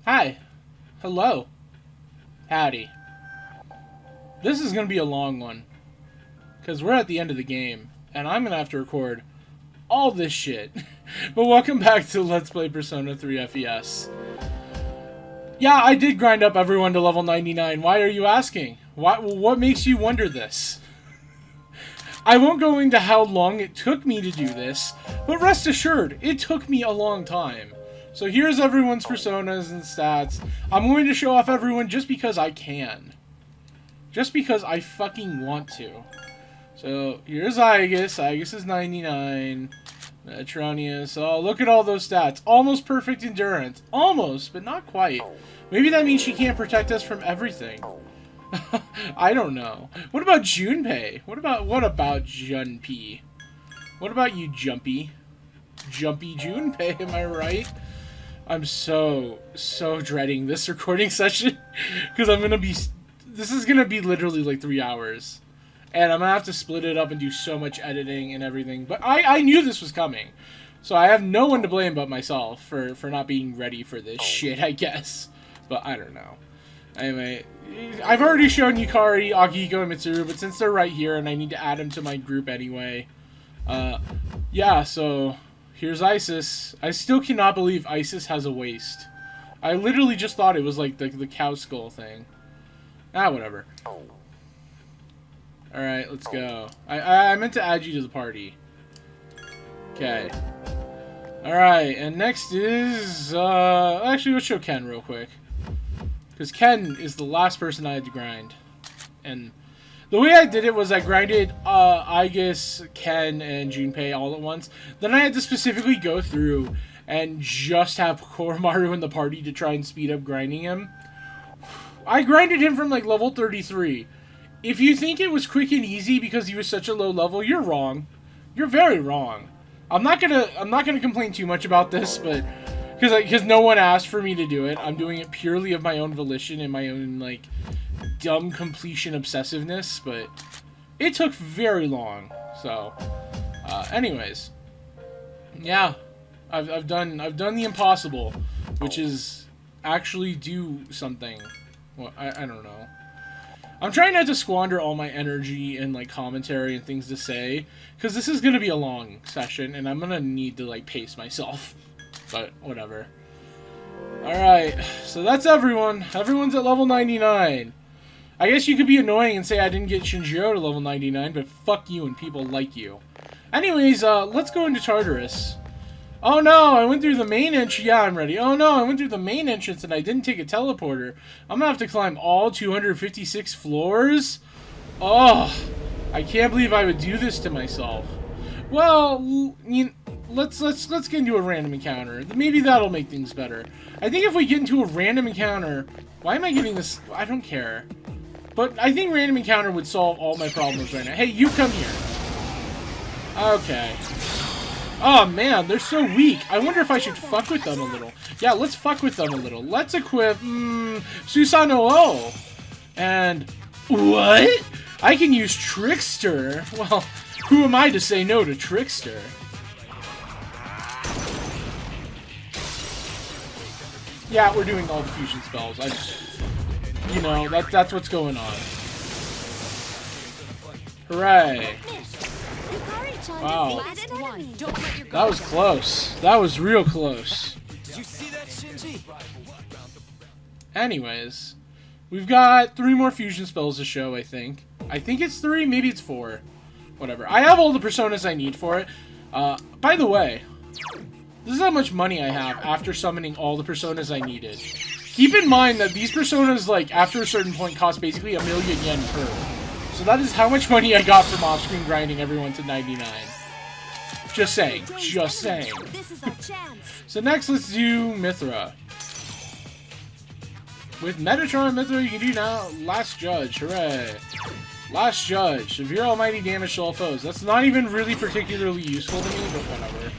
Hi. Hello. Howdy. This is gonna be a long one. Because we're at the end of the game. And I'm gonna have to record all this shit. But welcome back to Let's Play Persona 3 FES. Yeah, I did grind up everyone to level 99. Why are you asking? What makes you wonder this? I won't go into how long it took me to do this, but rest assured, it took me a long time. So here's everyone's personas and stats. I'm going to show off everyone just because I can. Just because I fucking want to. So here's Aegis. Aegis is 99. Metronius. Oh, look at all those stats. Almost perfect endurance. Almost, but not quite. Maybe that means she can't protect us from everything. I don't know. What about Junpei? What about Junpei? What about you, Jumpy? Jumpy Junpei, am I right? I'm so dreading this recording session. Because this is gonna be literally like 3 hours. And I'm gonna have to split it up and do so much editing and everything. But I knew this was coming. So I have no one to blame but myself for not being ready for this shit, I guess. But I don't know. Anyway, I've already shown Yukari, Akihiko, and Mitsuru, but since they're right here and I need to add them to my group anyway. Yeah, so here's Isis. I still cannot believe Isis has a waist. I literally just thought it was like the cow skull thing. Ah, whatever. Alright, let's go. I meant to add you to the party. Okay. Alright, and next is, actually, let's show Ken real quick. Because Ken is the last person I had to grind. And the way I did it was I grinded Aegis, Ken, and Junpei all at once. Then I had to specifically go through and just have Koromaru in the party to try and speed up grinding him. I grinded him from like level 33. If you think it was quick and easy because he was such a low level, you're wrong. You're very wrong. I'm not gonna complain too much about this, but because no one asked for me to do it, I'm doing it purely of my own volition and my own like dumb completion obsessiveness. But it took very long. So, anyways, yeah, I've done the impossible, which is actually do something. Well, I don't know. I'm trying not to squander all my energy and like commentary and things to say, because this is gonna be a long session and I'm gonna need to like pace myself. But whatever. Alright, so that's everyone. Everyone's at level 99. I guess you could be annoying and say I didn't get Shinjiro to level 99, but fuck you and people like you. Anyways, let's go into Tartarus. Oh no, I went through the main entrance. Yeah, I'm ready. Oh no, I went through the main entrance and I didn't take a teleporter. I'm gonna have to climb all 256 floors? Oh, I can't believe I would do this to myself. Well, let's get into a random encounter. Maybe that'll make things better. I think if we get into a random encounter... Why am I getting this? I don't care. But I think random encounter would solve all my problems right now. Hey, you come here. Okay. Oh man, they're so weak. I wonder if I should fuck with them a little. Yeah, let's fuck with them a little. Let's equip Susanoo. And what? I can use Trickster. Well, who am I to say no to Trickster? Yeah, we're doing all the fusion spells. You know, that's what's going on. Hooray. Wow. That was close. That was real close. Did you see that, Shinji? Anyways, we've got 3 more fusion spells to show, I think. I think it's 3, maybe it's 4. Whatever. I have all the personas I need for it. By the way, this is how much money I have after summoning all the personas I needed. Keep in mind that these personas, like, after a certain point, cost basically 1,000,000 yen per. So that is how much money I got from off-screen grinding everyone to 99. Just saying. Just saying. So next, let's do Mithra. With Metatron and Mithra, you can do now Last Judge. Hooray. Last Judge. Severe almighty damage to all foes. That's not even really particularly useful to me, but whatever.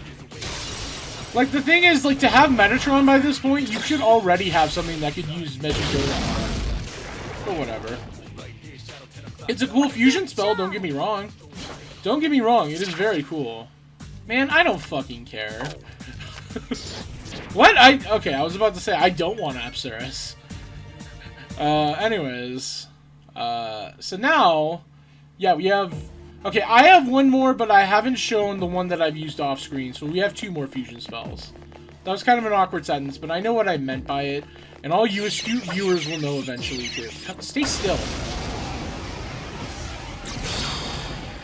Like, the thing is, like, to have Metatron by this point, you should already have something that could use Megidora. But whatever. It's a cool fusion spell, don't get me wrong. Don't get me wrong, it is very cool. Man, I don't fucking care. What? Okay, I was about to say, I don't want Apsaris. Anyways. So now, yeah, we have... Okay, I have one more, but I haven't shown the one that I've used off screen, so we have 2 more fusion spells. That was kind of an awkward sentence, but I know what I meant by it, and all you astute viewers will know eventually, too. Stay still.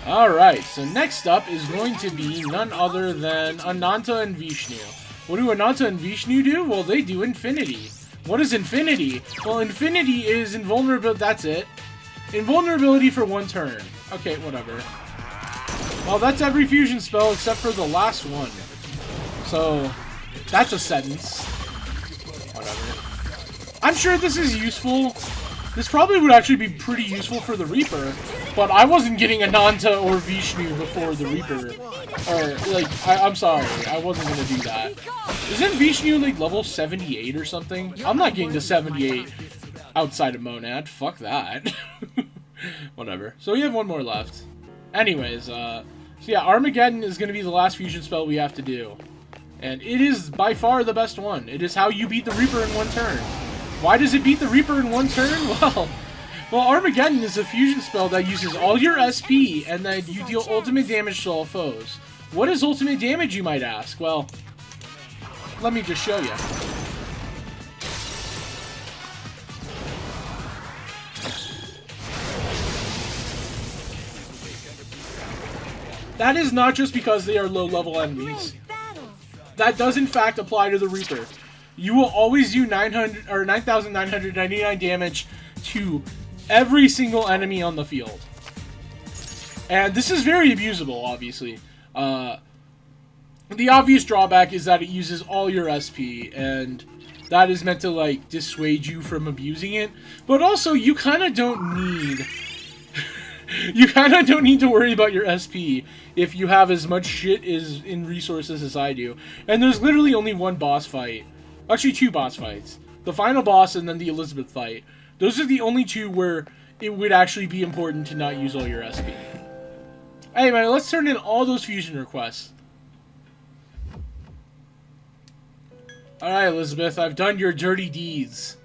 Alright, so next up is going to be none other than Ananta and Vishnu. What do Ananta and Vishnu do? Well, they do Infinity. What is Infinity? Well, Infinity is invulnerability. That's it. Invulnerability for 1 turn. Okay, whatever. Well, that's every fusion spell except for the last one. So, that's a sentence. Whatever. I'm sure this is useful. This probably would actually be pretty useful for the Reaper, but I wasn't getting Ananta or Vishnu before the Reaper. Or, like, I'm sorry, I wasn't gonna do that. Isn't Vishnu, like, level 78 or something? I'm not getting to 78 outside of Monad. Fuck that. Whatever. So we have 1 more left. Anyways, so yeah, Armageddon is gonna be the last fusion spell we have to do. And it is by far the best one. It is how you beat the Reaper in 1 turn. Why does it beat the Reaper in 1 turn? Well, Armageddon is a fusion spell that uses all your SP, and then you deal ultimate damage to all foes. What is ultimate damage, you might ask? Well, let me just show you. That is not just because they are low-level enemies. That does in fact apply to the Reaper. You will always do 9,999 damage to every single enemy on the field. And this is very abusable, obviously. The obvious drawback is that it uses all your SP, and that is meant to, like, dissuade you from abusing it. But also, you kind of don't need... you kind of don't need to worry about your SP if you have as much shit in resources as I do. And there's literally only 1 boss fight. Actually, 2 boss fights. The final boss and then the Elizabeth fight. Those are the only 2 where it would actually be important to not use all your SP. Anyway, let's turn in all those fusion requests. Alright, Elizabeth, I've done your dirty deeds.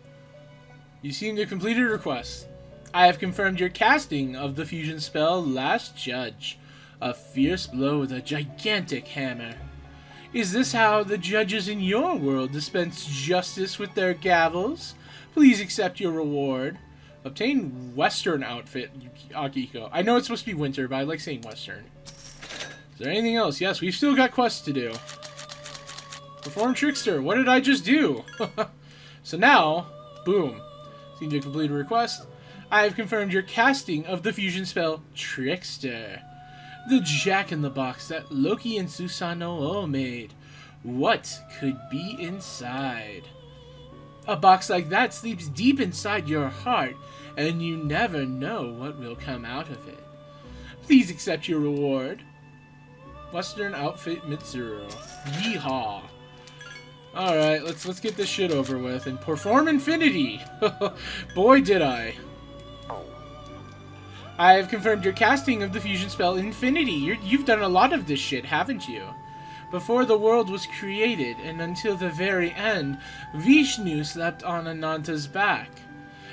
You seem to have completed a request. I have confirmed your casting of the fusion spell Last Judge. A fierce blow with a gigantic hammer. Is this how the judges in your world dispense justice with their gavels? Please accept your reward. Obtain Western outfit, Akiko. I know it's supposed to be winter, but I like saying Western. Is there anything else? Yes, we've still got quests to do. Perform Trickster. What did I just do? So now, boom. Seem to complete a request. I have confirmed your casting of the fusion spell Trickster. The jack-in-the-box that Loki and Susanoo made. What could be inside? A box like that sleeps deep inside your heart, and you never know what will come out of it. Please accept your reward. Western outfit Mitsuru. Yeehaw. Alright, let's get this shit over with and perform Infinity. Boy, did I. I have confirmed your casting of the fusion spell Infinity. You've done a lot of this shit, haven't you? Before the world was created, and until the very end, Vishnu slept on Ananta's back.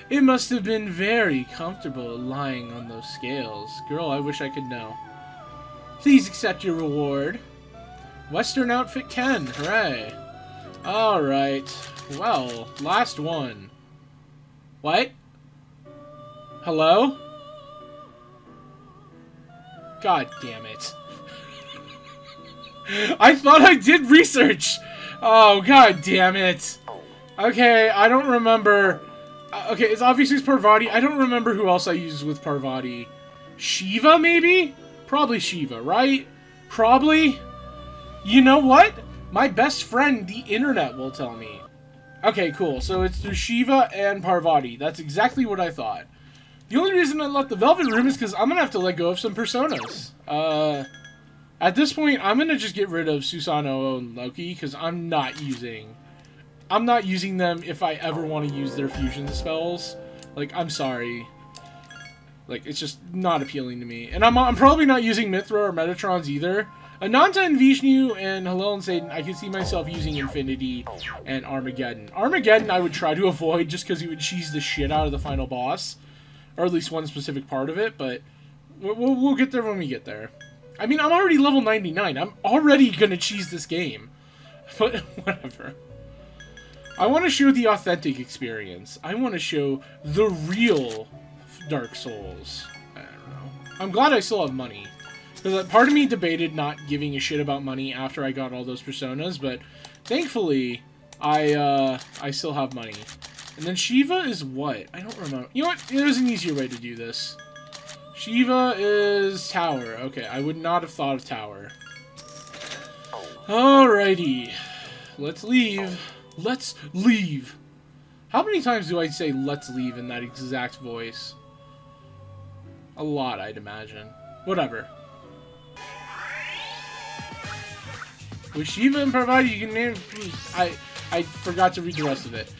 It must have been very comfortable lying on those scales. Girl, I wish I could know. Please accept your reward. Western outfit Ken, hooray. Alright, well, last one. What? Hello? God damn it. I thought I did research! Oh, god damn it. Okay, I don't remember... Okay, it's obviously Parvati. I don't remember who else I used with Parvati. Shiva, maybe? Probably Shiva, right? Probably? You know what? My best friend, the internet, will tell me. Okay, cool. So it's through Shiva and Parvati. That's exactly what I thought. The only reason I left the Velvet Room is because I'm going to have to let go of some personas. At this point, I'm going to just get rid of Susanoo and Loki because I'm not using them if I ever want to use their fusion spells. Like, I'm sorry. Like, it's just not appealing to me. And I'm probably not using Mithra or Metatron's either. Ananta and Vishnu and Hillel and Satan, I can see myself using Infinity and Armageddon. Armageddon I would try to avoid just because he would cheese the shit out of the final boss. Or at least one specific part of it, but we'll get there when we get there. I mean, I'm already level 99. I'm already gonna cheese this game. But whatever. I want to show the authentic experience. I want to show the real Dark Souls. I don't know. I'm glad I still have money. Because part of me debated not giving a shit about money after I got all those personas, but thankfully, I still have money. And then Shiva is what? I don't remember. You know what? There's an easier way to do this. Shiva is Tower. Okay, I would not have thought of Tower. Alrighty. Let's leave. Let's leave. How many times do I say let's leave in that exact voice? A lot, I'd imagine. Whatever. With Shiva and Parvati, you can name... I forgot to read the rest of it.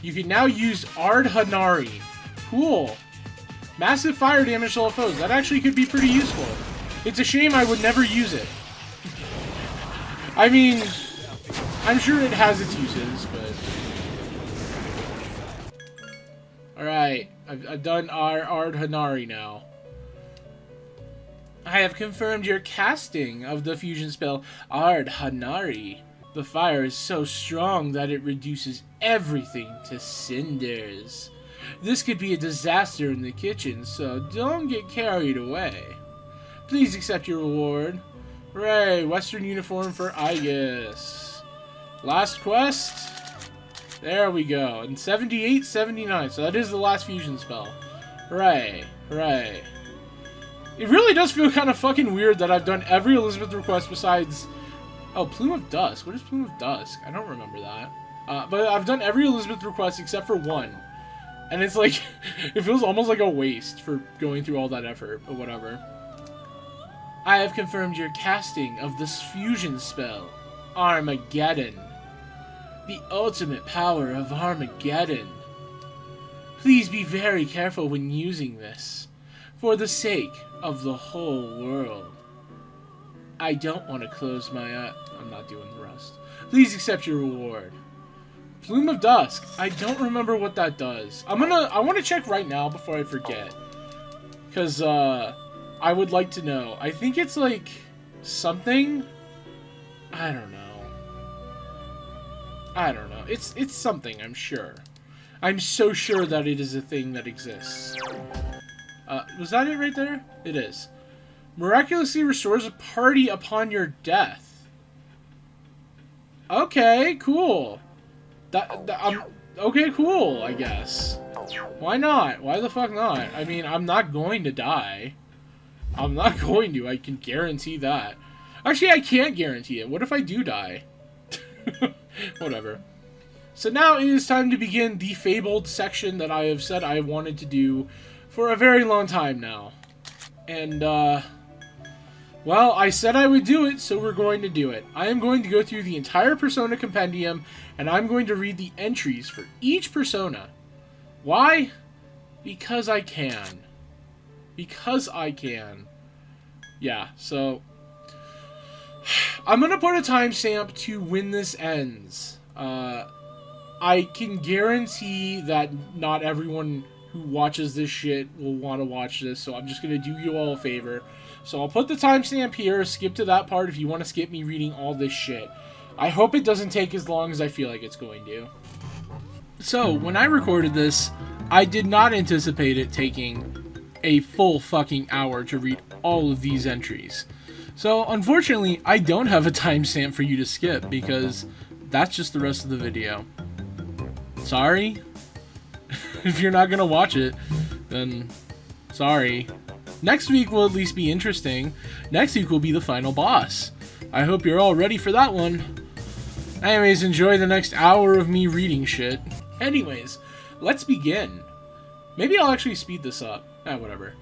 You can now use Ardhanari. Cool. Massive fire damage to all foes. That actually could be pretty useful. It's a shame I would never use it. I mean, I'm sure it has its uses, but... Alright, I've done our Ardhanari now. I have confirmed your casting of the fusion spell Ardhanari. The fire is so strong that it reduces everything to cinders. This could be a disaster in the kitchen, so don't get carried away. Please accept your reward. Hooray, Western uniform for Aegis. Last quest. There we go. And 78, 79, so that is the last fusion spell. Hooray, hooray. It really does feel kind of fucking weird that I've done every Elizabeth request besides... Oh, Plume of Dusk. What is Plume of Dusk? I don't remember that. But I've done every Elizabeth request except for one. And it's like... it feels almost like a waste for going through all that effort, but whatever. I have confirmed your casting of this fusion spell, Armageddon. The ultimate power of Armageddon. Please be very careful when using this, for the sake of the whole world. I don't want to close my eye. I'm not doing the rest. Please accept your reward. Plume of Dusk. I don't remember what that does. I want to check right now before I forget. Because, I would like to know. I think it's like something. I don't know. I don't know. It's something, I'm sure. I'm so sure that it is a thing that exists. Was that it right there? It is. Miraculously restores a party upon your death. Okay, cool. Okay, cool, I guess. Why not? Why the fuck not? I mean, I'm not going to die. I'm not going to. I can guarantee that. Actually, I can't guarantee it. What if I do die? Whatever. So now it is time to begin the fabled section that I have said I wanted to do for a very long time now. And, well, I said I would do it, so we're going to do it. I am going to go through the entire Persona Compendium, and I'm going to read the entries for each Persona. Why? Because I can. Because I can. Yeah, so... I'm gonna put a timestamp to when this ends. I can guarantee that not everyone who watches this shit will want to watch this, so I'm just gonna do you all a favor. So I'll put the timestamp here, skip to that part if you want to skip me reading all this shit. I hope it doesn't take as long as I feel like it's going to. So, when I recorded this, I did not anticipate it taking a full fucking hour to read all of these entries. So, unfortunately, I don't have a timestamp for you to skip, because that's just the rest of the video. Sorry? If you're not gonna watch it, then sorry. Next week will at least be interesting. Next week will be the final boss. I hope you're all ready for that one. Anyways, enjoy the next hour of me reading shit. Anyways, let's begin. Maybe I'll actually speed this up. Whatever.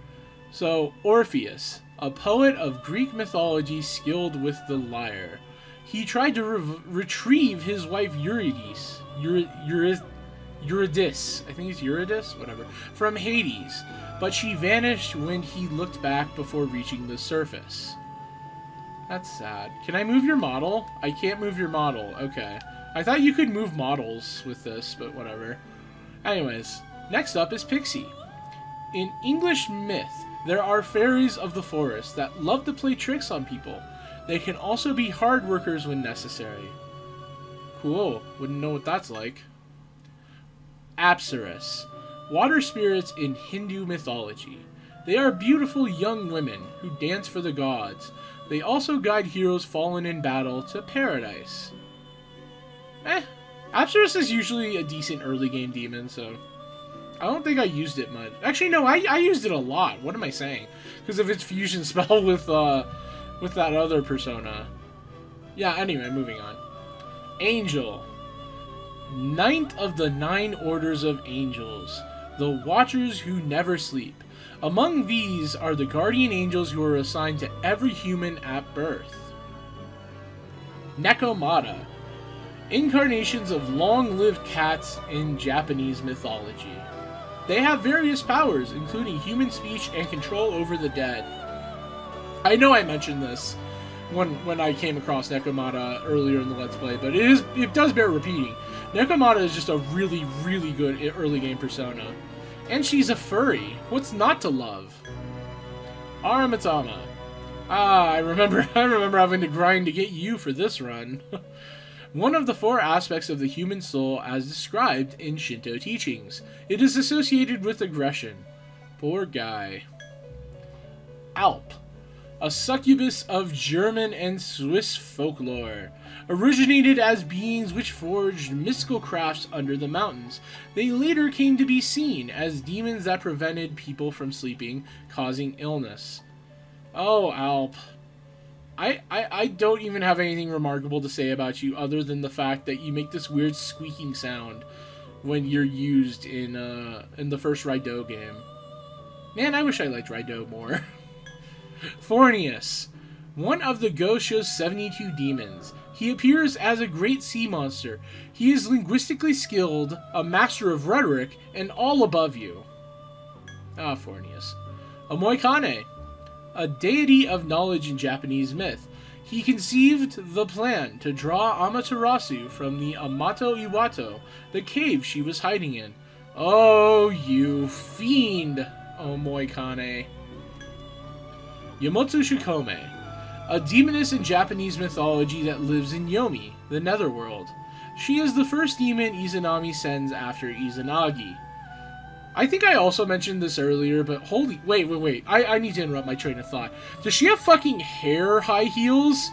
So, Orpheus, a poet of Greek mythology skilled with the lyre. He tried to retrieve his wife Eurydice, Eurydice, I think it's Eurydice, whatever, from Hades, but she vanished when he looked back before reaching the surface. That's sad. Can I move your model? I can't move your model. Okay. I thought you could move models with this, but whatever. Anyways, next up is Pixie. In English myth, there are fairies of the forest that love to play tricks on people. They can also be hard workers when necessary. Cool. Wouldn't know what that's like. Apsaras. Water spirits in Hindu mythology. They are beautiful young women who dance for the gods. They also guide heroes fallen in battle to paradise. Apsaras is usually a decent early game demon, so I don't think I used it much. Actually, no, I used it a lot. What am I saying? Because of its fusion spell with that other persona. Yeah, anyway, moving on. Angel. Ninth of the 9 orders of angels. The Watchers who never sleep. Among these are the guardian angels who are assigned to every human at birth. Nekomata. Incarnations of long-lived cats in Japanese mythology. They have various powers, including human speech and control over the dead. I know I mentioned this when I came across Nekomata earlier in the Let's Play, but it does bear repeating. Nekomata is just a really, really good early game persona. And she's a furry. What's not to love? Aramitama. I remember having to grind to get you for this run. One of the 4 aspects of the human soul as described in Shinto teachings. It is associated with aggression. Poor guy. Alp. A succubus of German and Swiss folklore. Originated as beings which forged mystical crafts under the mountains. They later came to be seen as demons that prevented people from sleeping, causing illness. Oh, Alp. I don't even have anything remarkable to say about you other than the fact that you make this weird squeaking sound when you're used in the first Raido game. Man, I wish I liked Raido more. Fornius. One of the Gosho's 72 demons. He appears as a great sea monster. He is linguistically skilled, a master of rhetoric, and all above you. Ah, Fornius. A Moikane. A deity of knowledge in Japanese myth. He conceived the plan to draw Amaterasu from the Amato Iwato, the cave she was hiding in. Oh, you fiend, oh Moikane. Yamotsu Shikome. A demoness in Japanese mythology that lives in Yomi, the netherworld. She is the first demon Izanami sends after Izanagi. I think I also mentioned this earlier, but holy... Wait. I need to interrupt my train of thought. Does she have fucking hair high heels?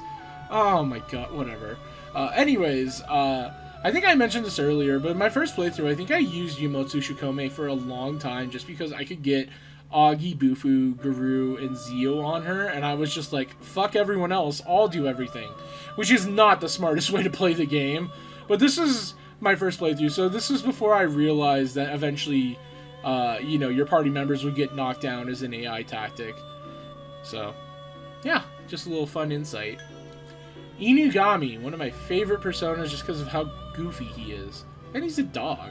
Oh my god, whatever. Anyways, I think I mentioned this earlier, but in my first playthrough, I think I used Yamotsu Shikome for a long time just because I could get Agi, Bufu, Guru, and Zio on her, and I was just like, fuck everyone else, I'll do everything. Which is not the smartest way to play the game, but this is my first playthrough, so this is before I realized that eventually... your party members would get knocked down as an AI tactic. So, yeah, just a little fun insight. Inugami, one of my favorite personas just because of how goofy he is. And he's a dog.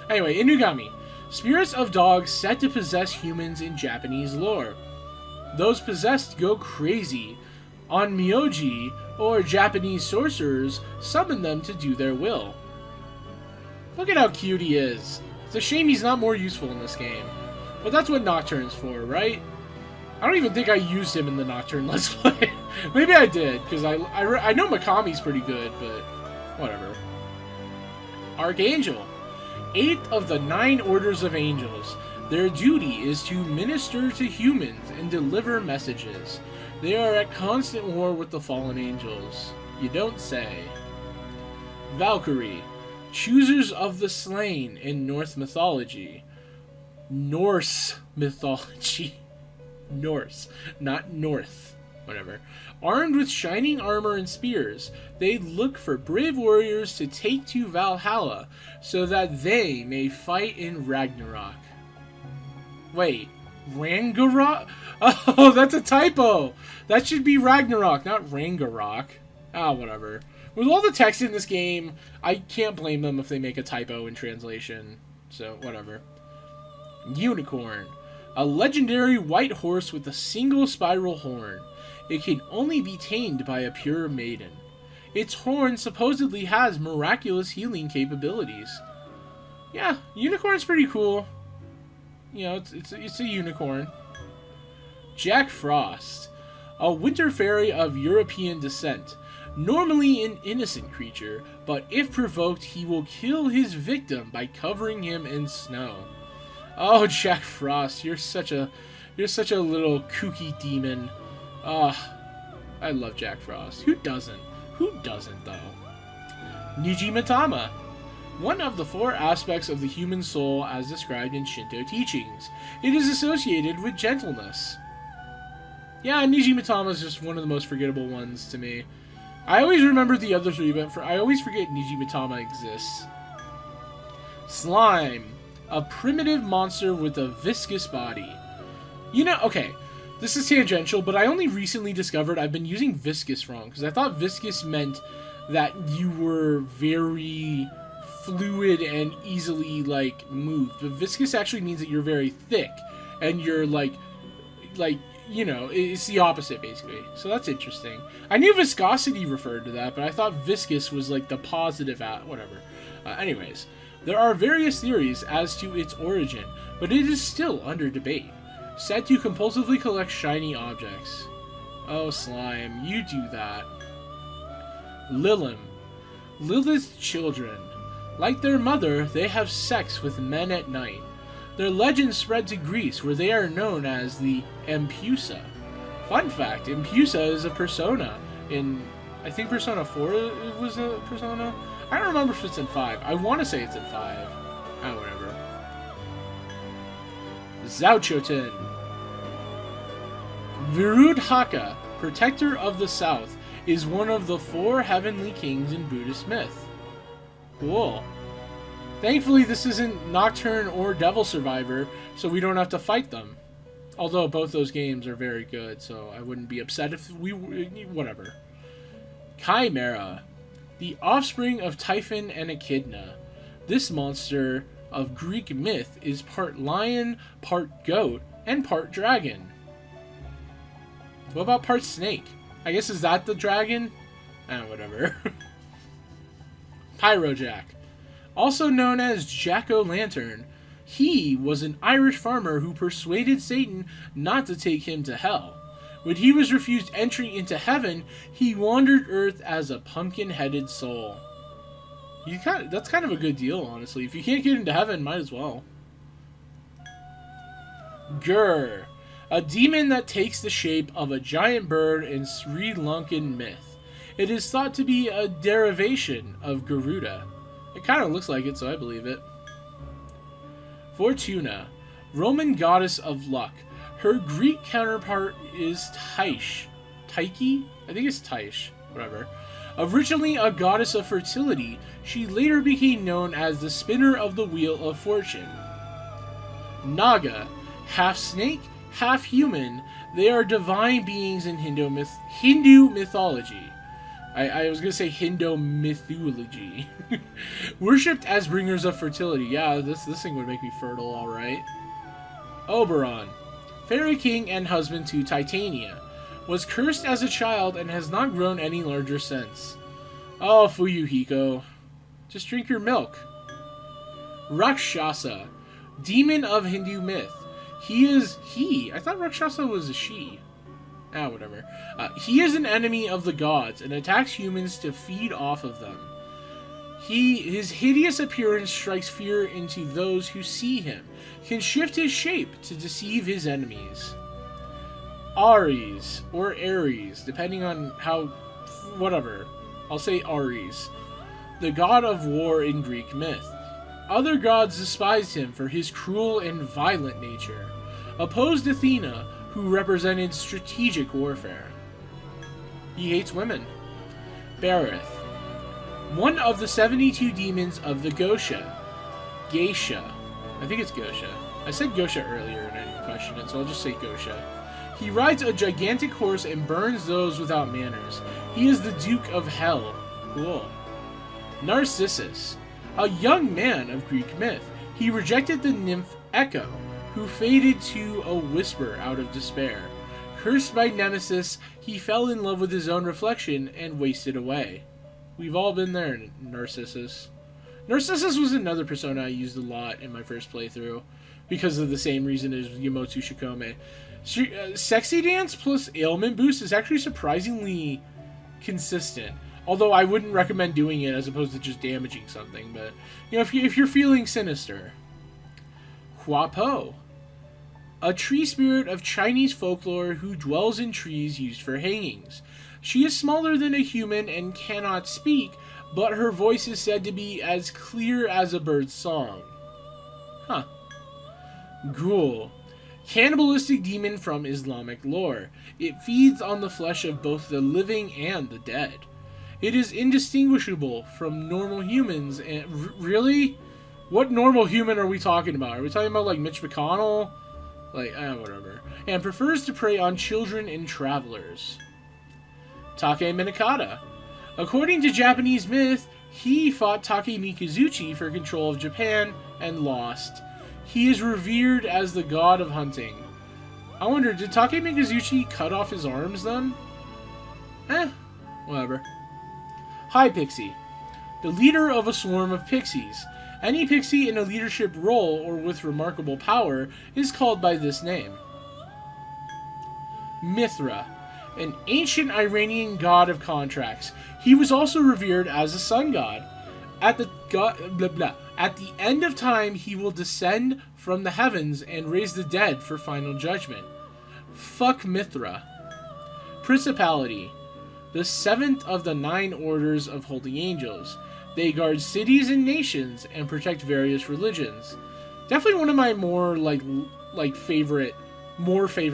Anyway, Inugami. Spirits of dogs said to possess humans in Japanese lore. Those possessed go crazy. On Myoji, or Japanese sorcerers, summon them to do their will. Look at how cute he is. It's a shame he's not more useful in this game. But that's what Nocturne's for, right? I don't even think I used him in the Nocturne Let's Play. Maybe I did, because I know Mikami's pretty good, but whatever. Archangel. 8th of the 9 orders of angels. Their duty is to minister to humans and deliver messages. They are at constant war with the fallen angels. You don't say. Valkyrie. Choosers of the slain in Norse mythology. Norse mythology. Norse, not North. Whatever. Armed with shining armor and spears, they look for brave warriors to take to Valhalla so that they may fight in Ragnarok. Wait, Rangarok? Oh, that's a typo! That should be Ragnarok, not Rangarok. Ah, whatever. With all the text in this game, I can't blame them if they make a typo in translation. So, whatever. Unicorn. A legendary white horse with a single spiral horn. It can only be tamed by a pure maiden. Its horn supposedly has miraculous healing capabilities. Yeah, unicorn's pretty cool. You know, it's a unicorn. Jack Frost. A winter fairy of European descent. Normally an innocent creature, but if provoked, he will kill his victim by covering him in snow. Oh, Jack Frost, you're such a little kooky demon. I love Jack Frost. Who doesn't? Who doesn't, though? Nijimatama. One of the 4 aspects of the human soul as described in Shinto teachings. It is associated with gentleness. Yeah, Nijimatama is just one of the most forgettable ones to me. I always remember the other 3, but I always forget Nijimatama exists. Slime. A primitive monster with a viscous body. You know, okay, this is tangential, but I only recently discovered I've been using viscous wrong, because I thought viscous meant that you were very fluid and easily, like, moved. But viscous actually means that you're very thick, and you're, like, you know, it's the opposite, basically. So that's interesting. I knew viscosity referred to that, but I thought viscous was, like, the positive, whatever. Anyways, there are various theories as to its origin, but it is still under debate. Said to compulsively collect shiny objects. Oh, slime, you do that. Lilim. Lilith's children. Like their mother, they have sex with men at night. Their legend spread to Greece, where they are known as the Empusa. Fun fact, Empusa is a persona in, I think Persona 4 was a persona? I don't remember if it's in 5. I want to say it's in 5. Oh, whatever. Zauchoten. Virudhaka, protector of the south, is one of the 4 heavenly kings in Buddhist myth. Cool. Thankfully, this isn't Nocturne or Devil Survivor, so we don't have to fight them. Although both those games are very good, so I wouldn't be upset if we... whatever. Chimera. The offspring of Typhon and Echidna. This monster of Greek myth is part lion, part goat, and part dragon. What about part snake? I guess, is that the dragon? Whatever. Pyrojack. Also known as Jack-o'-lantern, he was an Irish farmer who persuaded Satan not to take him to hell. When he was refused entry into heaven, he wandered Earth as a pumpkin-headed soul. That's kind of a good deal, honestly. If you can't get into heaven, might as well. Gur. A demon that takes the shape of a giant bird in Sri Lankan myth. It is thought to be a derivation of Garuda. It kind of looks like it, so I believe it. Fortuna. Roman goddess of luck. Her Greek counterpart is Tyche. Tyche? I think it's Tyche. Whatever. Originally a goddess of fertility, she later became known as the spinner of the wheel of fortune. Naga. Half snake, half human. They are divine beings in Hindu mythology. I was going to say Hindu mythology. Worshipped as bringers of fertility. Yeah, this thing would make me fertile, alright. Oberon. Fairy king and husband to Titania. Was cursed as a child and has not grown any larger since. Oh, Fuyuhiko. Just drink your milk. Rakshasa. Demon of Hindu myth. I thought Rakshasa was a she. Whatever. He is an enemy of the gods and attacks humans to feed off of them. His hideous appearance strikes fear into those who see him, can shift his shape to deceive his enemies. Ares, or Ares, depending on how... whatever. I'll say Ares. The god of war in Greek myth. Other gods despised him for his cruel and violent nature. Opposed Athena, who represented strategic warfare. He hates women. Barith. One of the 72 demons of the Gosha. Geisha. I think it's Gosha. I said Gosha earlier and I didn't question it, so I'll just say Gosha. He rides a gigantic horse and burns those without manners. He is the Duke of Hell. Cool. Narcissus. A young man of Greek myth. He rejected the nymph Echo, who faded to a whisper out of despair. Cursed by Nemesis, he fell in love with his own reflection and wasted away. We've all been there, Narcissus. Narcissus was another persona I used a lot in my first playthrough, because of the same reason as Yamotsu Shikome. Sexy Dance plus Ailment Boost is actually surprisingly consistent. Although I wouldn't recommend doing it as opposed to just damaging something. But, you know, if you're feeling sinister. Hua Po. A tree spirit of Chinese folklore who dwells in trees used for hangings. She is smaller than a human and cannot speak, but her voice is said to be as clear as a bird's song. Huh. Ghoul. Cannibalistic demon from Islamic lore. It feeds on the flesh of both the living and the dead. It is indistinguishable from normal humans and... really? What normal human are we talking about? Are we talking about, like, Mitch McConnell? Like, whatever. And prefers to prey on children and travelers. Take Minakata. According to Japanese myth, he fought Take Mikazuchi for control of Japan and lost. He is revered as the god of hunting. I wonder, did Take Mikazuchi cut off his arms then? Whatever. High Pixie. The leader of a swarm of pixies. Any pixie in a leadership role or with remarkable power is called by this name. Mithra. An ancient Iranian god of contracts. He was also revered as a sun god. At the end of time, he will descend from the heavens and raise the dead for final judgment. Fuck Mithra. Principality. The 7th of the 9 orders of holy angels. They guard cities and nations and protect various religions. Definitely one of my more favorite,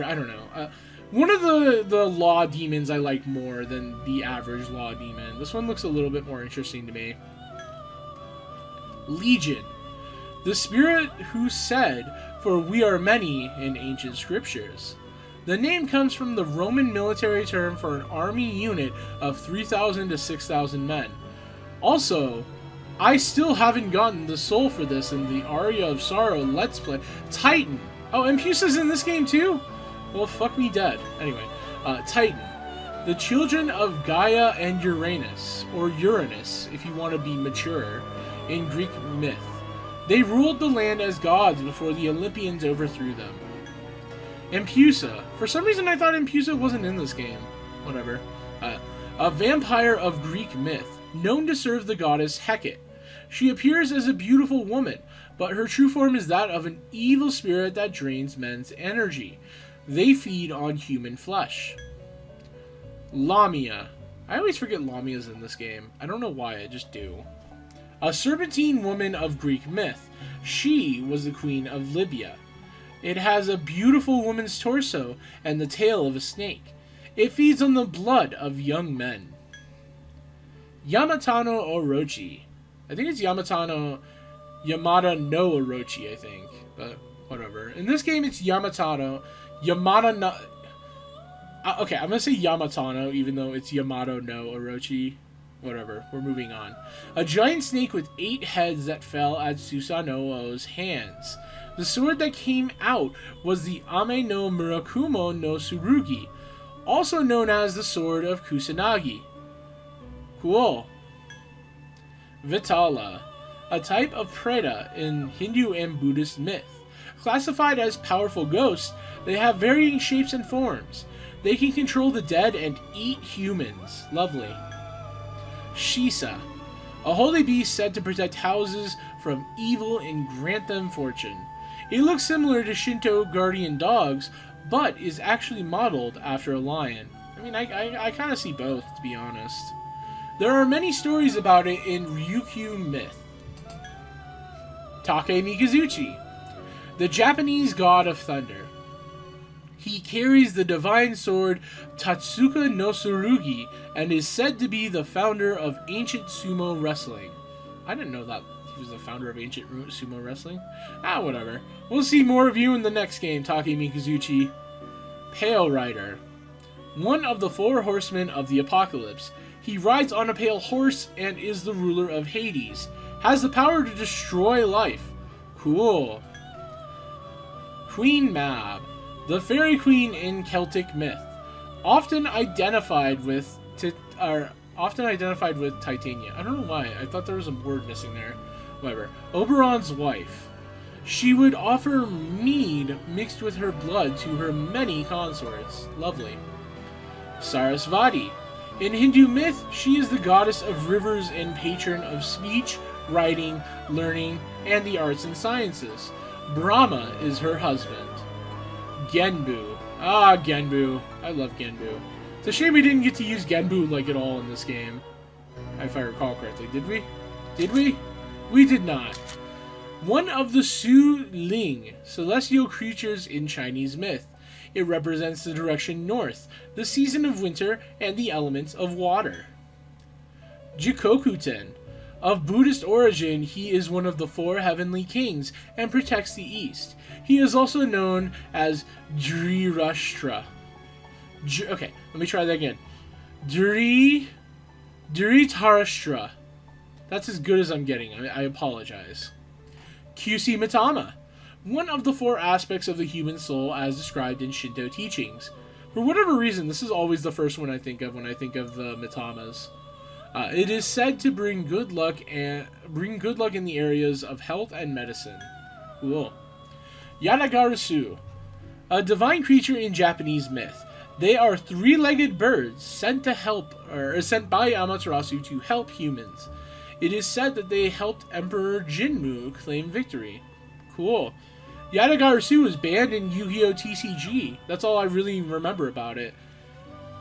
I don't know. One of the law demons I like more than the average law demon. This one looks a little bit more interesting to me. Legion. The spirit who said, "For we are many," in ancient scriptures. The name comes from the Roman military term for an army unit of 3,000 to 6,000 men. Also, I still haven't gotten the soul for this in the Aria of Sorrow Let's Play. Titan. Oh, and Pusa's in this game too? Well, fuck me dead. Anyway, Titan. The children of Gaia and Uranus, or Uranus, if you want to be mature, in Greek myth. They ruled the land as gods before the Olympians overthrew them. Impusa. For some reason I thought Impusa wasn't in this game. Whatever. A vampire of Greek myth, known to serve the goddess Hecate. She appears as a beautiful woman, but her true form is that of an evil spirit that drains men's energy. They feed on human flesh. Lamia. I always forget Lamia's in this game. I don't know why, I just do. A serpentine woman of Greek myth. She was the queen of Libya. It has a beautiful woman's torso and the tail of a snake. It feeds on the blood of young men. Yamata no Orochi. I think it's Yamata no Orochi, I think. But whatever. In this game, it's Yamata no... okay, I'm going to say Yamatano, even though it's Yamato no Orochi. Whatever, we're moving on. A giant snake with 8 heads that fell at Susanoo's hands. The sword that came out was the Ame no Murakumo no Tsurugi, also known as the Sword of Kusanagi. Cool. Vitala. A type of preta in Hindu and Buddhist myth. Classified as powerful ghosts, they have varying shapes and forms. They can control the dead and eat humans. Lovely. Shisa. A holy beast said to protect houses from evil and grant them fortune. It looks similar to Shinto guardian dogs, but is actually modeled after a lion. I mean, I kind of see both, to be honest. There are many stories about it in Ryukyu myth. Take Mikazuchi. The Japanese god of thunder. He carries the divine sword Tatsuka no Tsurugi and is said to be the founder of ancient sumo wrestling. I didn't know that he was the founder of ancient sumo wrestling. Whatever. We'll see more of you in the next game, Take Mikazuchi. Pale Rider. One of the 4 horsemen of the apocalypse. He rides on a pale horse and is the ruler of Hades. Has the power to destroy life. Cool. Queen Mab, the fairy queen in Celtic myth, often identified with Titania. I don't know why. I thought there was a word missing there. Whatever. Oberon's wife. She would offer mead mixed with her blood to her many consorts. Lovely. Sarasvati. In Hindu myth, she is the goddess of rivers and patron of speech, writing, learning, and the arts and sciences. Brahma is her husband. Genbu. Ah, Genbu. I love Genbu. It's a shame we didn't get to use Genbu like at all in this game. If I recall correctly. Did we? Did we? We did not. One of the Su Ling, celestial creatures in Chinese myth. It represents the direction north, the season of winter, and the elements of water. Jikokuten. Of Buddhist origin, he is one of the 4 heavenly kings and protects the east. He is also known as Dhritarashtra. Okay, let me try that again. Dhritarashtra. That's as good as I'm getting. I apologize. Kyusei Mitama. One of the 4 aspects of the human soul as described in Shinto teachings. For whatever reason, this is always the first one I think of when I think of the Mitamas. It is said to bring good luck in the areas of health and medicine. Cool. Yadagarasu. A divine creature in Japanese myth. They are 3-legged birds sent by Amaterasu to help humans. It is said that they helped Emperor Jinmu claim victory. Cool. Yadagarasu was banned in Yu-Gi-Oh! TCG. That's all I really remember about it.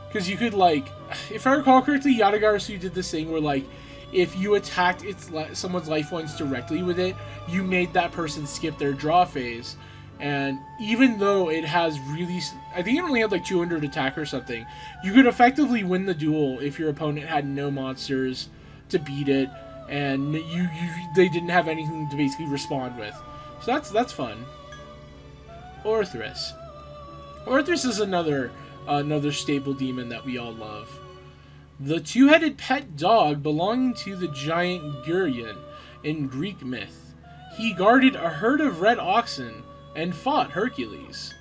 Because you could, like, if I recall correctly, Yadagarasu did this thing where, like, if you attacked someone's life points directly with it, you made that person skip their draw phase. And even though it has really, I think it only had like 200 attack or something, you could effectively win the duel if your opponent had no monsters to beat it, and they didn't have anything to basically respond with. So that's fun. Orthrus. Orthrus is another staple demon that we all love. The 2-headed pet dog belonging to the giant Gurion in Greek myth. He guarded a herd of red oxen and fought Hercules.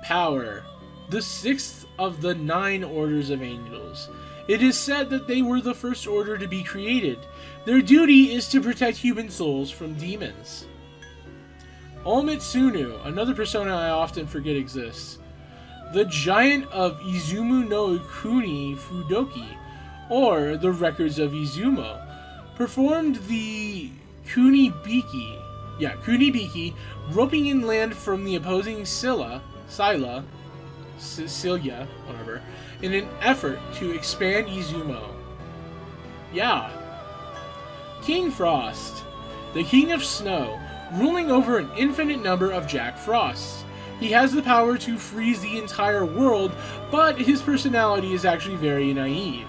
Power. The 6th of the 9 orders of angels. It is said that they were the first order to be created. Their duty is to protect human souls from demons. Omitsunu, another persona I often forget exists. The giant of Izumo no Kuni Fudoki, or the records of Izumo, performed the Kunibiki, roping inland from the opposing Scylla, whatever, in an effort to expand Izumo. Yeah. King Frost, the King of Snow, ruling over an infinite number of Jack Frosts. He has the power to freeze the entire world, but his personality is actually very naive.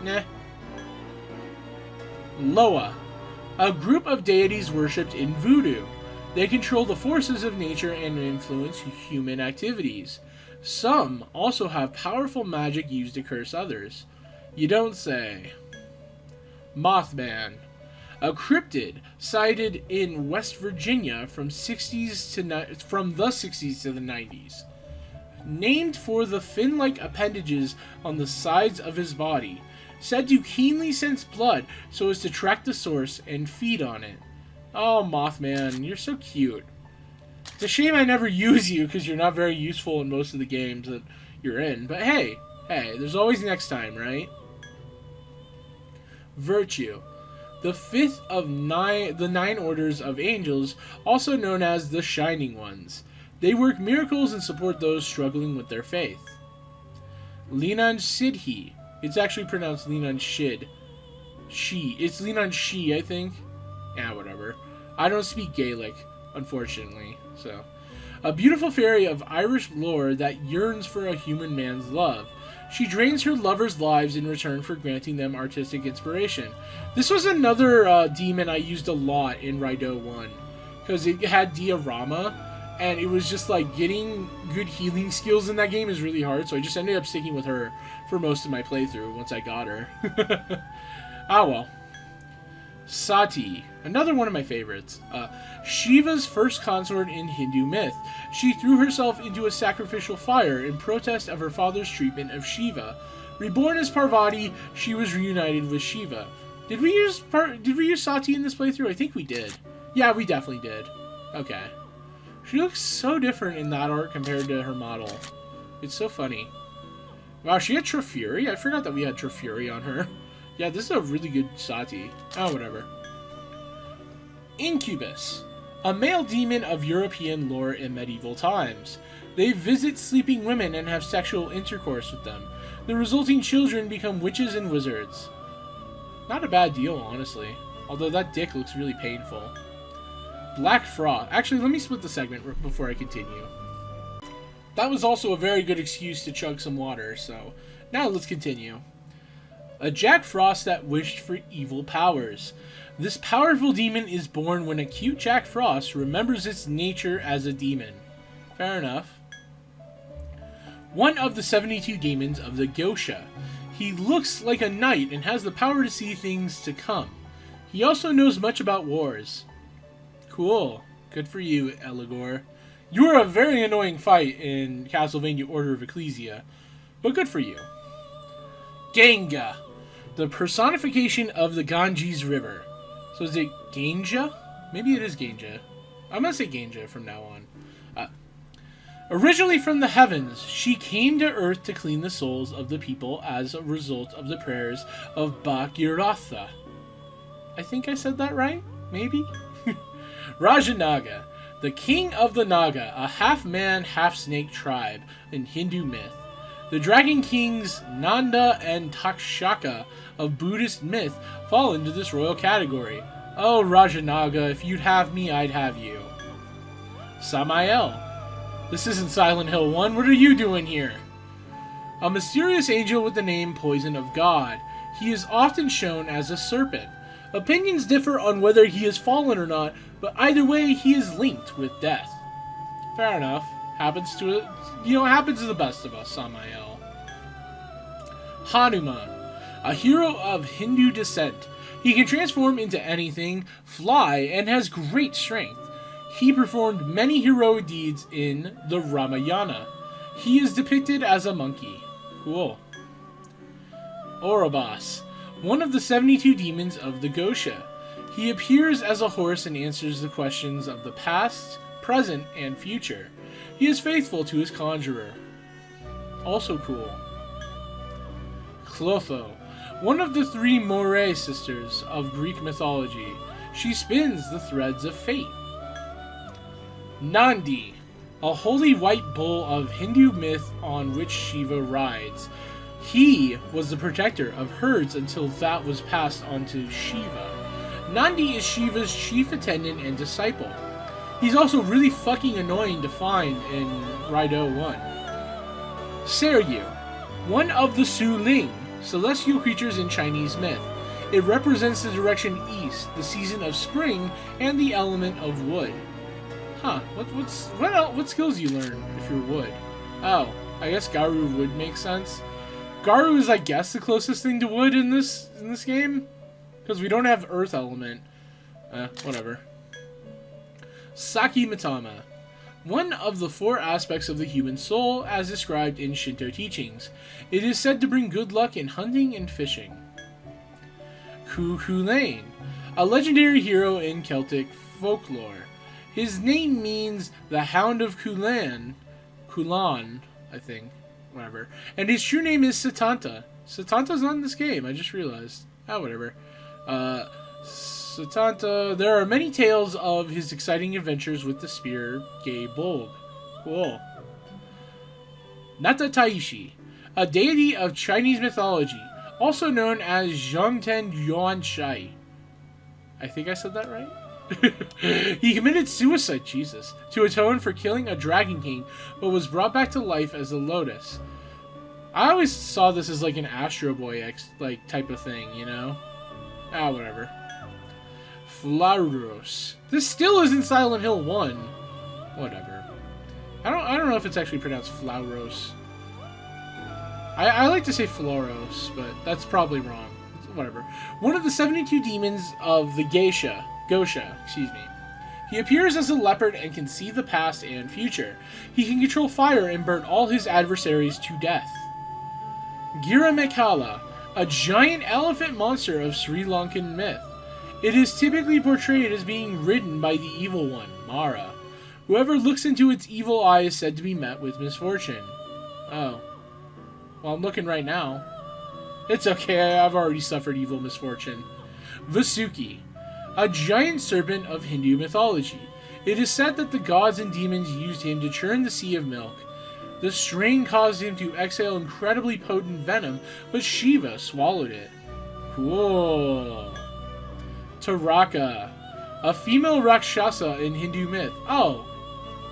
Nah. Loa, a group of deities worshipped in Voodoo. They control the forces of nature and influence human activities. Some also have powerful magic used to curse others. You don't say. Mothman, a cryptid sighted in West Virginia from the 60s to the 90s. Named for the fin-like appendages on the sides of his body, said to keenly sense blood so as to track the source and feed on it. Oh, Mothman, you're so cute. It's a shame I never use you because you're not very useful in most of the games that you're in. But hey, there's always next time, right? Virtue. The 5th of the 9 orders of angels, also known as the Shining Ones. They work miracles and support those struggling with their faith. Linan Sidhi. It's actually pronounced Linan Shid. It's Linan Shi, I think. Yeah, whatever. I don't speak Gaelic, unfortunately, so. A beautiful fairy of Irish lore that yearns for a human man's love. She drains her lovers' lives in return for granting them artistic inspiration. This was another demon I used a lot in Raido 1, because it had diorama, and it was just like getting good healing skills in that game is really hard, so I just ended up sticking with her for most of my playthrough once I got her. Ah well. Sati, another one of my favorites. Shiva's first consort in Hindu myth. She threw herself into a sacrificial fire in protest of her father's treatment of Shiva. Reborn as Parvati, she was reunited with Shiva. Did we use Sati in this playthrough? I think we did. Yeah, we definitely did. Okay. She looks so different in that art compared to her model. It's so funny. Wow, she had Trifuri? I forgot that we had Trifuri on her. Yeah, this is a really good Sati. Oh, whatever. Incubus. A male demon of European lore in medieval times. They visit sleeping women and have sexual intercourse with them. The resulting children become witches and wizards. Not a bad deal, honestly. Although that dick looks really painful. Black Frost. Actually, let me split the segment before I continue. That was also a very good excuse to chug some water, so now let's continue. A Jack Frost that wished for evil powers. This powerful demon is born when a cute Jack Frost remembers its nature as a demon. Fair enough. One of the 72 demons of the Gosha. He looks like a knight and has the power to see things to come. He also knows much about wars. Cool. Good for you, Eligor. You were a very annoying fight in Castlevania Order of Ecclesia, but good for you. Ganga. The personification of the Ganges River. So is it Ganga? Maybe it is Ganga. I'm going to say Ganga from now on. Originally from the heavens, she came to earth to clean the souls of the people as a result of the prayers of Bhagiratha. I think I said that right? Maybe? Rajanaga. The king of the Naga, a half-man, half-snake tribe in Hindu myth. The Dragon Kings Nanda and Takshaka of Buddhist myth fall into this royal category. Oh, Rajanaga, if you'd have me, I'd have you. Samael. This isn't Silent Hill 1, what are you doing here? A mysterious angel with the name Poison of God. He is often shown as a serpent. Opinions differ on whether he has fallen or not, but either way, he is linked with death. Fair enough. Happens to the best of us, Samael. Hanuman. A hero of Hindu descent. He can transform into anything, fly, and has great strength. He performed many heroic deeds in the Ramayana. He is depicted as a monkey. Cool. Orobas. One of the 72 demons of the Gosha. He appears as a horse and answers the questions of the past, present, and future. He is faithful to his conjurer. Also cool. Clotho. One of the 3 Moray sisters of Greek mythology. She spins the threads of fate. Nandi. A holy white bull of Hindu myth on which Shiva rides. He was the protector of herds until that was passed on to Shiva. Nandi is Shiva's chief attendant and disciple. He's also really fucking annoying to find in Raido 1. Seryu. One of the Su Ling, celestial creatures in Chinese myth. It represents the direction east, the season of spring, and the element of wood. Huh, what skills do you learn if you're wood? Oh, I guess Garu would make sense. Garu is, I guess, the closest thing to wood in this game, because we don't have earth element. Whatever. Saki Mitama. One of the 4 aspects of the human soul as described in Shinto teachings. It is said to bring good luck in hunting and fishing. Cuchulainn. A legendary hero in Celtic folklore. His name means the Hound of Culann, I think, whatever. And his true name is Satanta. Satanta's not in this game, I just realized. Whatever. Satanta. There are many tales of his exciting adventures with the spear Gay Bolg. Cool. Natataishi. A deity of Chinese mythology, also known as Zhongten Yuanshai. I think I said that right? He committed suicide, Jesus, to atone for killing a Dragon King, but was brought back to life as a lotus. I always saw this as like an Astro Boy type of thing, you know? Whatever. Flauros. This still isn't Silent Hill 1. Whatever. I don't know if it's actually pronounced Flauros. I like to say Floros, but that's probably wrong. whatever. One of the 72 demons of the Gosha, excuse me. He appears as a leopard and can see the past and future. He can control fire and burn all his adversaries to death. Gira Mekala, a giant elephant monster of Sri Lankan myth. It is typically portrayed as being ridden by the evil one, Mara. Whoever looks into its evil eye is said to be met with misfortune. Oh. Well, I'm looking right now. It's okay, I've already suffered evil misfortune. Vasuki, a giant serpent of Hindu mythology. It is said that the gods and demons used him to churn the sea of milk. The strain caused him to exhale incredibly potent venom, but Shiva swallowed it. Cool. Taraka, a female Rakshasa in Hindu myth. Oh,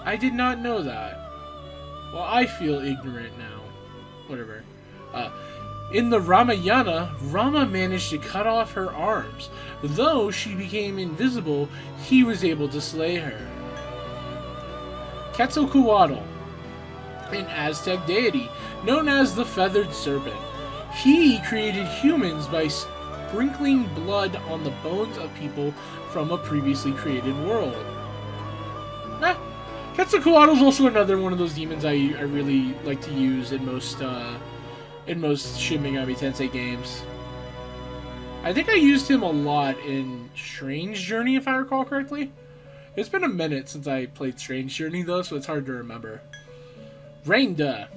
I did not know that. Well, I feel ignorant now. Whatever. In the Ramayana, Rama managed to cut off her arms. Though she became invisible, he was able to slay her. Quetzalcoatl, an Aztec deity known as the Feathered Serpent. He created humans by sprinkling blood on the bones of people from a previously created world. Quetzalcoatl is also another one of those demons I really like to use in most Shin Megami Tensei games. I think I used him a lot in Strange Journey, if I recall correctly. It's been a minute since I played Strange Journey, though, so it's hard to remember. Reinda,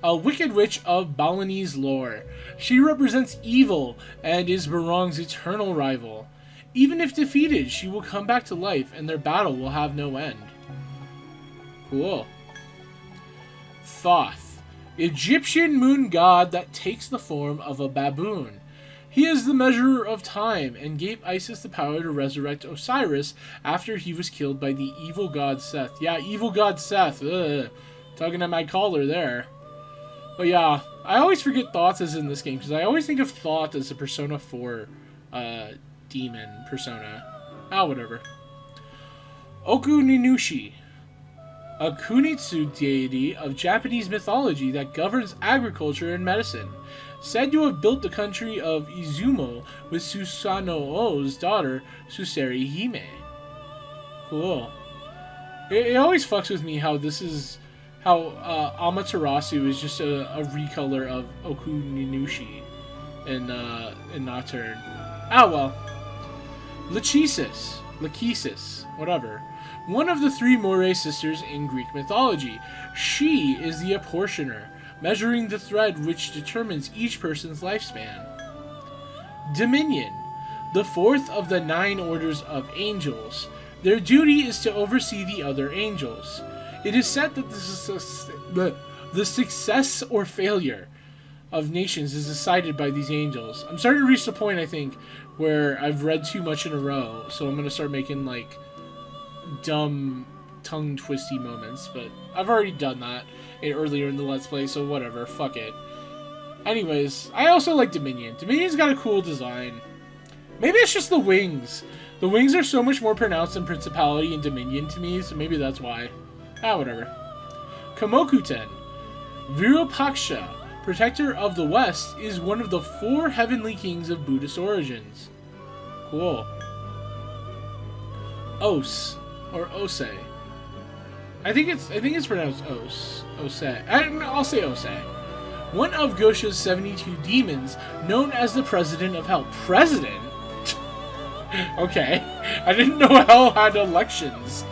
a wicked witch of Balinese lore. She represents evil and is Barong's eternal rival. Even if defeated, she will come back to life, and their battle will have no end. Cool. Thoth, Egyptian moon god that takes the form of a baboon. He is the measurer of time and gave Isis the power to resurrect Osiris after he was killed by the evil god Seth. Yeah, evil god Seth. Ugh. Tugging at my collar there. But yeah, I always forget Thoth is in this game because I always think of Thoth as a Persona 4 demon persona. Whatever. Oku Ninushi, a kunitsu deity of Japanese mythology that governs agriculture and medicine. Said to have built the country of Izumo with Susanoo's daughter, Suseri Hime. Cool. It always fucks with me how Amaterasu is just a recolor of Oku Ninushi in Nocturne. Well. Lachesis, whatever. One of the three Moirae sisters in Greek mythology. She is the apportioner, measuring the thread which determines each person's lifespan. Dominion, the fourth of the 9 orders of angels. Their duty is to oversee the other angels. It is said that the success or failure of nations is decided by these angels. I'm starting to reach the point, I think, where I've read too much in a row, so I'm going to start making, like, dumb, tongue-twisty moments, but I've already done that earlier in the Let's Play, so whatever, fuck it. Anyways, I also like Dominion. Dominion's got a cool design. Maybe it's just the wings. The wings are so much more pronounced than Principality and Dominion to me, so maybe that's why. Whatever. Kamokuten, Virupaksha, Protector of the West, is one of the 4 heavenly kings of Buddhist origins. Cool. Os, or Ose. I think it's pronounced Ose. I'll say Ose. One of Gosha's 72 demons, known as the President of Hell. President? Okay. I didn't know Hell had elections.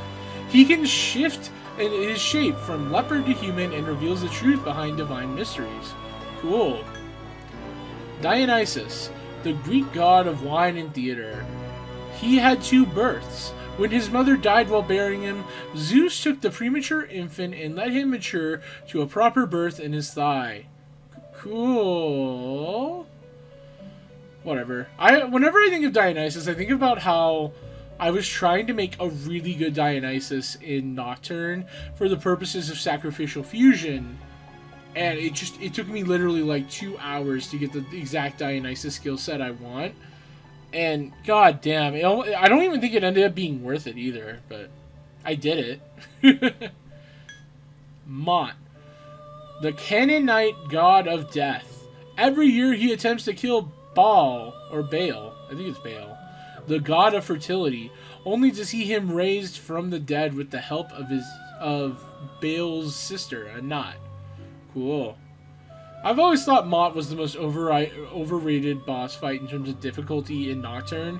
He can shift in his shape from leopard to human and reveals the truth behind divine mysteries. Cool. Dionysus, the Greek god of wine and theater. He had 2 births. When his mother died while bearing him, Zeus took the premature infant and let him mature to a proper birth in his thigh. Cool. Whatever. Whenever I think of Dionysus, I think about how I was trying to make a really good Dionysus in Nocturne for the purposes of sacrificial fusion, and it took me literally like 2 hours to get the exact Dionysus skill set I want. And god damn, I don't even think it ended up being worth it either, but I did it. Mot, the Canaanite god of death. Every year he attempts to kill Baal, or Baal, I think it's Baal, the god of fertility, only to see him raised from the dead with the help of Baal's sister, Anat. Cool. I've always thought Mott was the most overrated boss fight in terms of difficulty in Nocturne,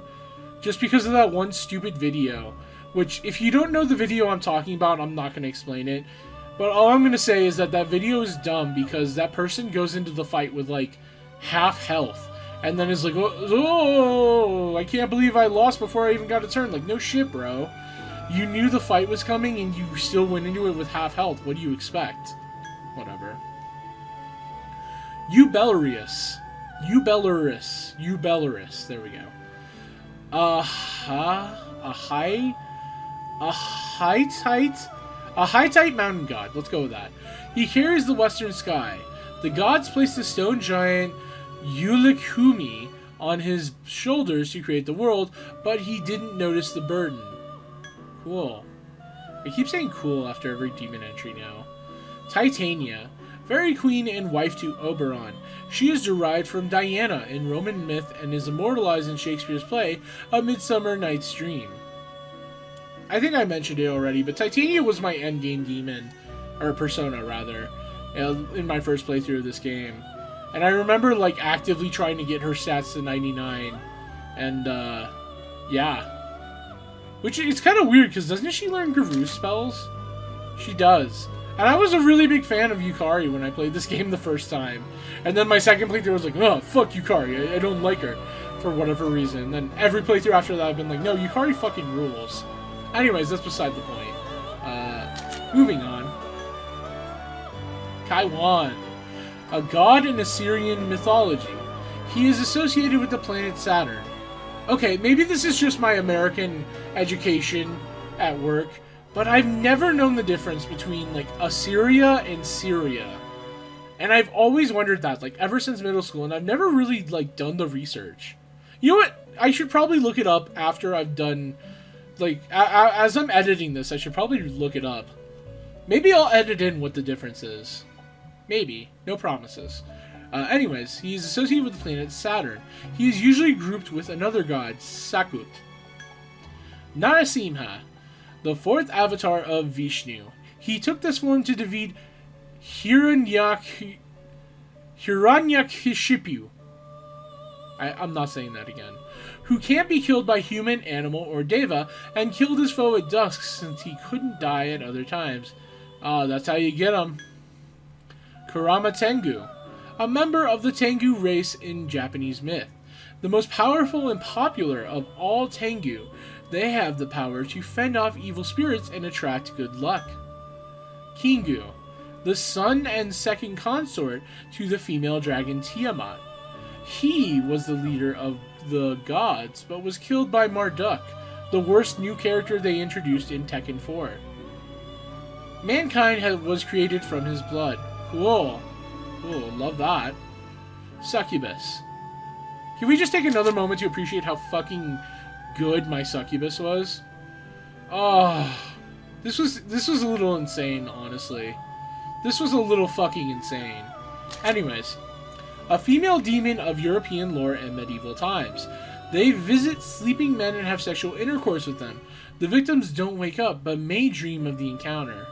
just because of that one stupid video, which, if you don't know the video I'm talking about, I'm not going to explain it, but all I'm going to say is that video is dumb because that person goes into the fight with, like, half health, and then is like, oh, I can't believe I lost before I even got a turn. Like, no shit, bro. You knew the fight was coming, and you still went into it with half health. What do you expect? Whatever. Belarus. There we go. A Hittite mountain god. Let's go with that. He carries the western sky. The gods placed the stone giant Ulikhumi on his shoulders to create the world, but he didn't notice the burden. Cool. I keep saying cool after every demon entry now. Titania. Fairy queen and wife to Oberon. She is derived from Diana in Roman myth and is immortalized in Shakespeare's play, A Midsummer Night's Dream. I think I mentioned it already, but Titania was my endgame demon, or persona rather, in my first playthrough of this game. And I remember, like, actively trying to get her stats to 99, and, yeah. Which, it's kind of weird, because doesn't she learn Guru spells? She does. And I was a really big fan of Yukari when I played this game the first time. And then my second playthrough was like, oh, fuck Yukari, I don't like her, for whatever reason. And then every playthrough after that I've been like, no, Yukari fucking rules. Anyways, that's beside the point. Moving on. Kaiwan. A god in Assyrian mythology. He is associated with the planet Saturn. Okay, maybe this is just my American education at work, but I've never known the difference between, like, Assyria and Syria. And I've always wondered that, like, ever since middle school, and I've never really, like, done the research. You know what? I should probably look it up after I've done, like, as I'm editing this, I should probably look it up. Maybe I'll edit in what the difference is. Maybe. No promises. Anyways, he is associated with the planet Saturn. He is usually grouped with another god, Sakut. Narasimha, the fourth avatar of Vishnu. He took this form to defeat Hiranyakashipu. I'm not saying that again. Who can't be killed by human, animal, or deva, and killed his foe at dusk since he couldn't die at other times. That's how you get him. Kurama Tengu, a member of the Tengu race in Japanese myth. The most powerful and popular of all Tengu, they have the power to fend off evil spirits and attract good luck. Kingu, the son and second consort to the female dragon Tiamat. He was the leader of the gods, but was killed by Marduk, the worst new character they introduced in Tekken 4. Mankind was created from his blood. Cool. Cool, love that. Succubus. Can we just take another moment to appreciate how fucking good my succubus was? Oh, this was a little insane, honestly. This was a little fucking insane. Anyways, a female demon of European lore and medieval times. They visit sleeping men and have sexual intercourse with them. The victims don't wake up, but may dream of the encounter.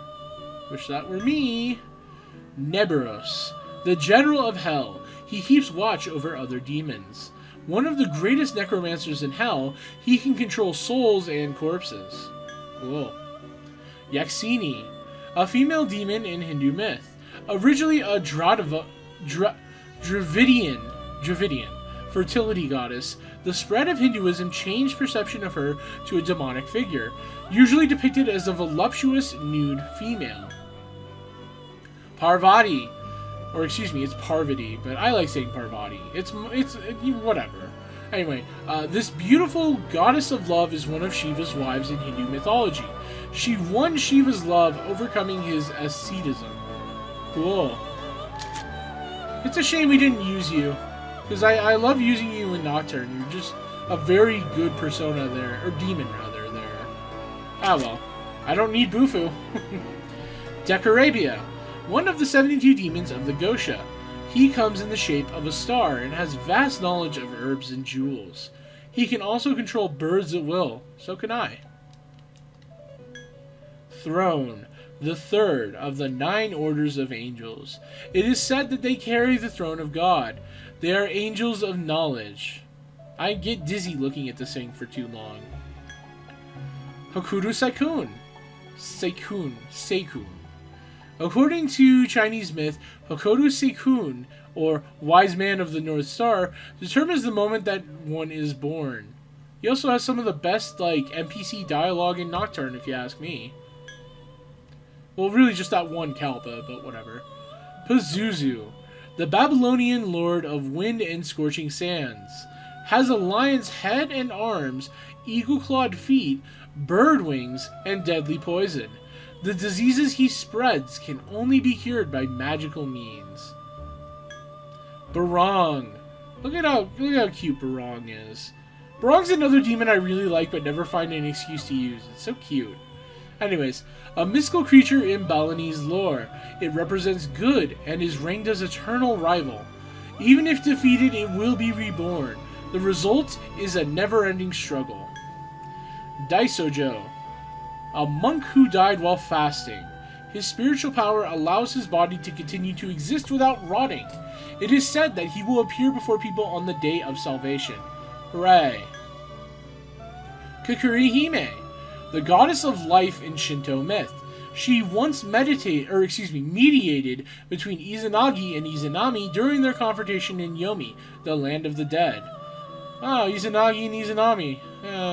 Wish that were me. Neberos, the general of hell. He keeps watch over other demons. One of the greatest necromancers in hell, he can control souls and corpses. Cool. Yaksini, a female demon in Hindu myth. Originally a Dravidian fertility goddess, the spread of Hinduism changed perception of her to a demonic figure, usually depicted as a voluptuous, nude female. Parvati, or excuse me, it's Parvati, but I like saying Parvati. It's whatever. Anyway, this beautiful goddess of love is one of Shiva's wives in Hindu mythology. She won Shiva's love, overcoming his asceticism. Cool. It's a shame we didn't use you, because I love using you in Nocturne. You're just a very good persona there, or demon rather there. Ah well, I don't need Bufu. Decarabia, one of the 72 demons of the Gosha. He comes in the shape of a star and has vast knowledge of herbs and jewels. He can also control birds at will. So can I. Throne, the third of the 9 orders of angels. It is said that they carry the throne of God. They are angels of knowledge. I get dizzy looking at this thing for too long. Hokuto Seikun. Seikun. According to Chinese myth, Hokuto Seikun, or Wise Man of the North Star, determines the moment that one is born. He also has some of the best, NPC dialogue in Nocturne, if you ask me. Well, really just that one Kalpa, but whatever. Pazuzu, the Babylonian lord of wind and scorching sands, has a lion's head and arms, eagle-clawed feet, bird wings, and deadly poison. The diseases he spreads can only be cured by magical means. Barong. Look at how cute Barong is. Barong's another demon I really like but never find an excuse to use. It's so cute. Anyways, a mystical creature in Balinese lore. It represents good and is ranked as eternal rival. Even if defeated, it will be reborn. The result is a never-ending struggle. Daisojo, a monk who died while fasting. His spiritual power allows his body to continue to exist without rotting. It is said that he will appear before people on the day of salvation. Hooray! Kukurihime, the goddess of life in Shinto myth. She once mediated between Izanagi and Izanami during their confrontation in Yomi, the land of the dead. Oh, Izanagi and Izanami.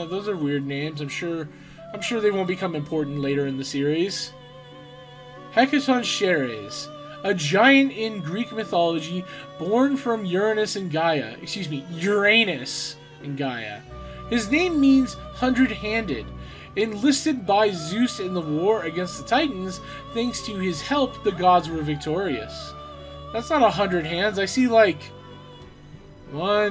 Those are weird names. I'm sure they won't become important later in the series. Hecaton Ceres, a giant in Greek mythology born from Uranus and Gaia. His name means 100-handed. Enlisted by Zeus in the war against the Titans, thanks to his help, the gods were victorious. That's not 100 hands. I see 1,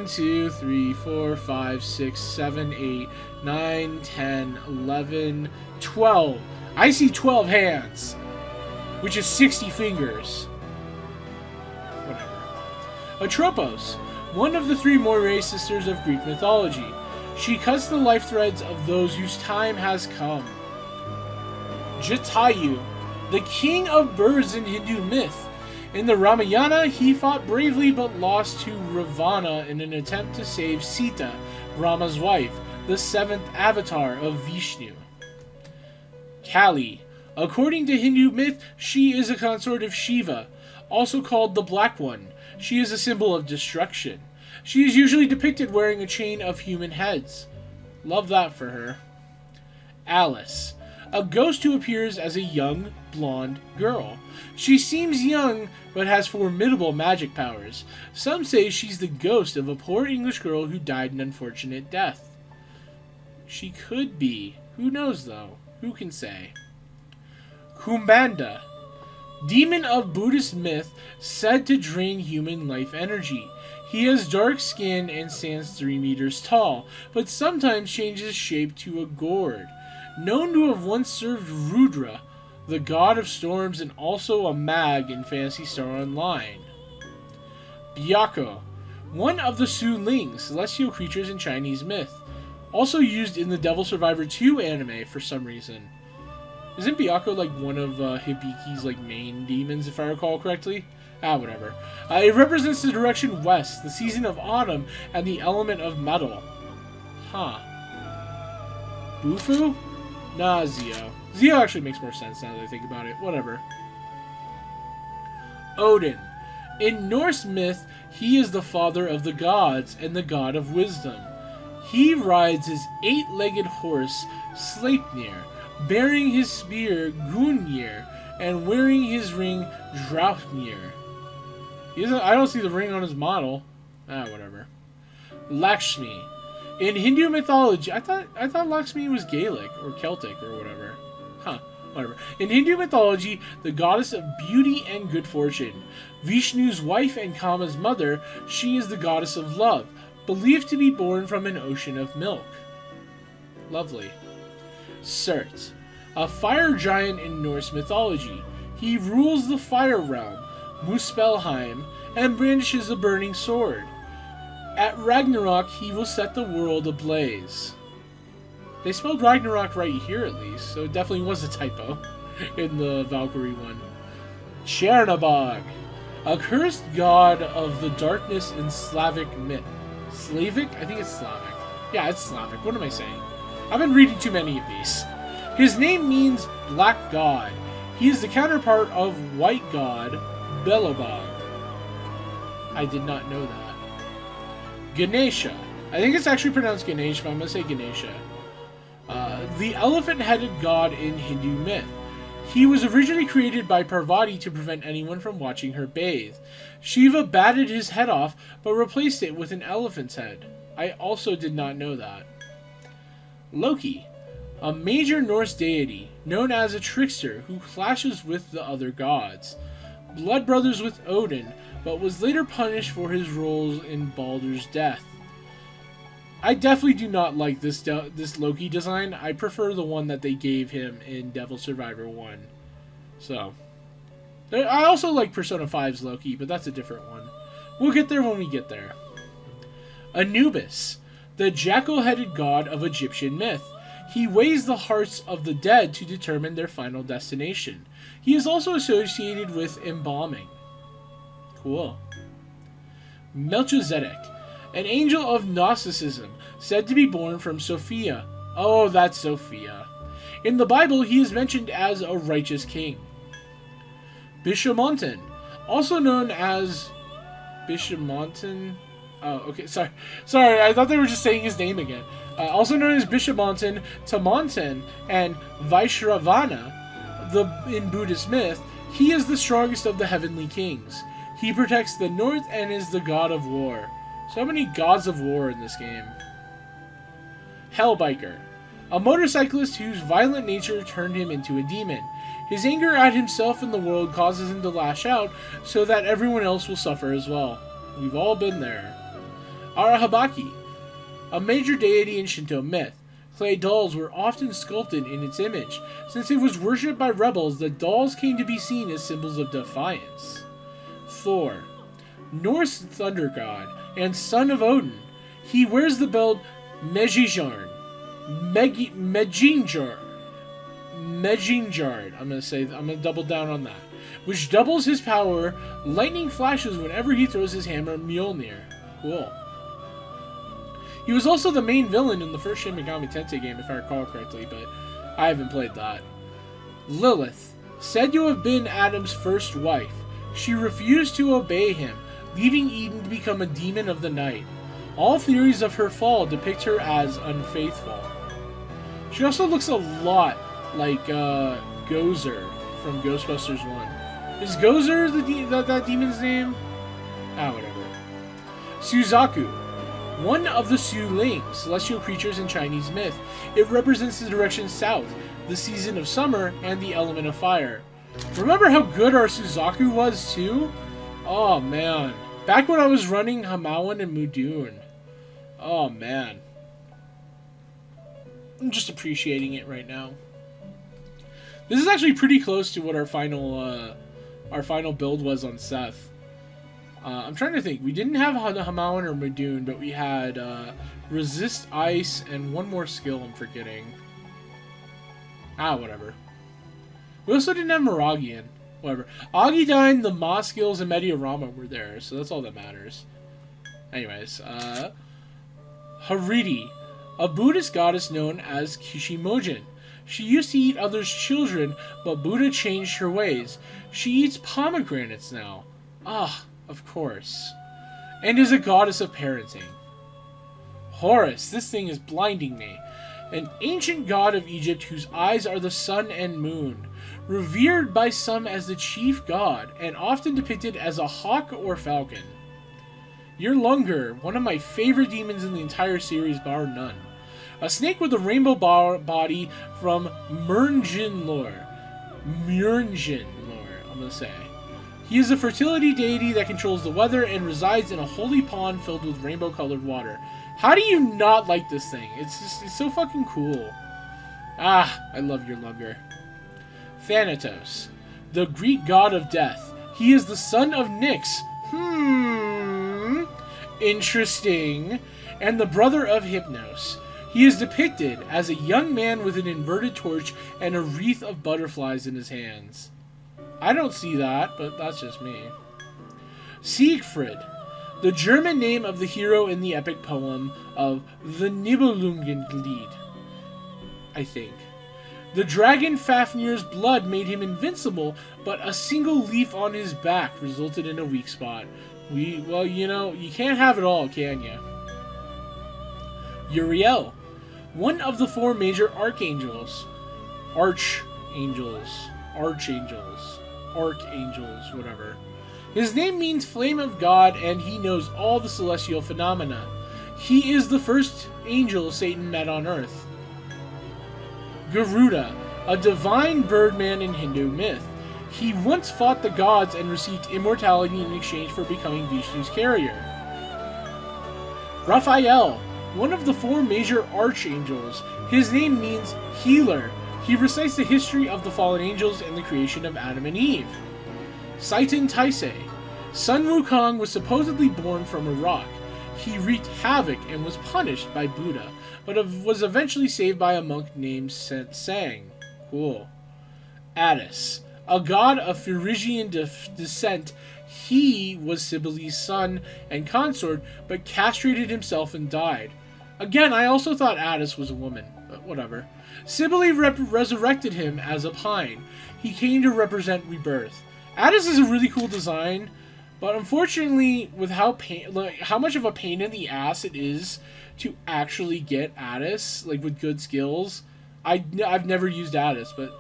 2, 3, 4, 5, 6, 7, 8, 9, 10, 11, 12. I see 12 hands, which is 60 fingers. Whatever. Atropos, one of the 3 Moirae sisters of Greek mythology. She cuts the life threads of those whose time has come. Jatayu, the king of birds in Hindu myth. In the Ramayana, he fought bravely but lost to Ravana in an attempt to save Sita, Rama's wife, the 7th avatar of Vishnu. Kali. According to Hindu myth, she is a consort of Shiva, also called the Black One. She is a symbol of destruction. She is usually depicted wearing a chain of human heads. Love that for her. Alice. A ghost who appears as a young, blonde girl. She seems young, but has formidable magic powers. Some say she's the ghost of a poor English girl who died an unfortunate death. She could be. Who knows, though? Who can say? Kumbanda. Demon of Buddhist myth said to drain human life energy. He has dark skin and stands 3 meters tall, but sometimes changes shape to a gourd. Known to have once served Rudra, the god of storms and also a mag in Phantasy Star Online. Byakko, one of the Su Ling, celestial creatures in Chinese myth. Also used in the Devil Survivor 2 anime for some reason. Isn't Byakko one of Hibiki's main demons, if I recall correctly? Whatever. It represents the direction west, the season of autumn, and the element of metal. Huh. Bufu? Nah, Zio. Zio actually makes more sense now that I think about it. Whatever. Odin. In Norse myth, he is the father of the gods and the god of wisdom. He rides his 8-legged horse, Sleipnir, bearing his spear, Gungnir, and wearing his ring, Draupnir. I don't see the ring on his model. Whatever. Lakshmi. In Hindu mythology, I thought Lakshmi was Gaelic or Celtic or whatever. Whatever. In Hindu mythology, the goddess of beauty and good fortune. Vishnu's wife and Kama's mother, she is the goddess of love, believed to be born from an ocean of milk. Lovely. Surt. A fire giant in Norse mythology. He rules the fire realm, Muspelheim, and brandishes a burning sword. At Ragnarok, he will set the world ablaze. They spelled Ragnarok right here, at least, so it definitely was a typo in the Valkyrie one. Chernabog, a cursed god of the darkness in Slavic myth. Slavic? I think it's Slavic. Yeah, it's Slavic. What am I saying? I've been reading too many of these. His name means Black God. He is the counterpart of White God, Belobog. I did not know that. Ganesha. I think it's actually pronounced Ganesh, but I'm going to say Ganesha. The elephant-headed god in Hindu myth. He was originally created by Parvati to prevent anyone from watching her bathe. Shiva batted his head off, but replaced it with an elephant's head. I also did not know that. Loki. A major Norse deity, known as a trickster who clashes with the other gods. Blood brothers with Odin, but was later punished for his roles in Baldur's death. I definitely do not like this Loki design. I prefer the one that they gave him in Devil Survivor 1. So, I also like Persona 5's Loki, but that's a different one. We'll get there when we get there. Anubis, the jackal-headed god of Egyptian myth. He weighs the hearts of the dead to determine their final destination. He is also associated with embalming. Cool. Melchizedek, an angel of Gnosticism, said to be born from Sophia. Oh, that's Sophia. In the Bible, he is mentioned as a righteous king. Bishamonten, also known as Bishamonten. Oh, okay, sorry, I thought they were just saying his name again. Also known as Bishamonten, Tamonten, and Vaishravana, in Buddhist myth, he is the strongest of the heavenly kings. He protects the north and is the god of war. So many gods of war in this game. Hellbiker, a motorcyclist whose violent nature turned him into a demon. His anger at himself and the world causes him to lash out so that everyone else will suffer as well. We've all been there. Arahabaki, a major deity in Shinto myth. Clay dolls were often sculpted in its image. Since it was worshipped by rebels, the dolls came to be seen as symbols of defiance. Thor, Norse thunder god and son of Odin. He wears the belt Mejinjard. I'm gonna double down on that. Which doubles his power. Lightning flashes whenever he throws his hammer Mjolnir. Cool. He was also the main villain in the first Shin Megami Tensei game, if I recall correctly, but I haven't played that. Lilith, said to have been Adam's first wife. She refused to obey him, leaving Eden to become a demon of the night. All theories of her fall depict her as unfaithful. She also looks a lot like Gozer from Ghostbusters 1. Is Gozer that demon's name? Ah, whatever. Suzaku, one of the Su Ling, celestial creatures in Chinese myth. It represents the direction south, the season of summer, and the element of fire. Remember how good our Suzaku was, too? Oh, man. Back when I was running Hamawan and Mudun. Oh, man. I'm just appreciating it right now. This is actually pretty close to what our final build was on Seth. I'm trying to think. We didn't have Hamawan or Mudun, but we had Resist Ice and one more skill I'm forgetting. Ah, whatever. We also didn't have Miragian. Whatever. Agidine, the Ma skills, and Mediorama were there, so that's all that matters. Anyways, Haridi, a Buddhist goddess known as Kishimojin. She used to eat others' children, but Buddha changed her ways. She eats pomegranates now. Ah, of course. And is a goddess of parenting. Horus, this thing is blinding me. An ancient god of Egypt whose eyes are the sun and moon. Revered by some as the chief god, and often depicted as a hawk or falcon. Yurlungur, one of my favorite demons in the entire series, bar none. A snake with a rainbow body from Murnjin lore. I'm gonna say. He is a fertility deity that controls the weather and resides in a holy pond filled with rainbow-colored water. How do you not like this thing? It's so fucking cool. Ah, I love Yurlungur. Thanatos, the Greek god of death. He is the son of Nyx, Interesting. And the brother of Hypnos. He is depicted as a young man with an inverted torch and a wreath of butterflies in his hands. I don't see that, but that's just me. Siegfried. The German name of the hero in the epic poem of the Nibelungenlied, I think. The dragon Fafnir's blood made him invincible, but a single leaf on his back resulted in a weak spot. Well, you know, you can't have it all, can you? Uriel, one of the 4 major archangels, whatever. His name means flame of God, and he knows all the celestial phenomena. He is the first angel Satan met on earth. Garuda, a divine birdman in Hindu myth. He once fought the gods and received immortality in exchange for becoming Vishnu's carrier. Raphael, one of the 4 major archangels. His name means healer. He recites the history of the fallen angels and the creation of Adam and Eve. Satan Taisei. Sun Wukong was supposedly born from a rock. He wreaked havoc and was punished by Buddha, but was eventually saved by a monk named Sang. Cool. Attis, a god of Phrygian descent. He was Cybele's son and consort, but castrated himself and died. Again, I also thought Attis was a woman, but whatever. Cybele resurrected him as a pine. He came to represent rebirth. Attis is a really cool design, but unfortunately, with how much of a pain in the ass it is to actually get Attis, like with good skills, I've never used Attis, but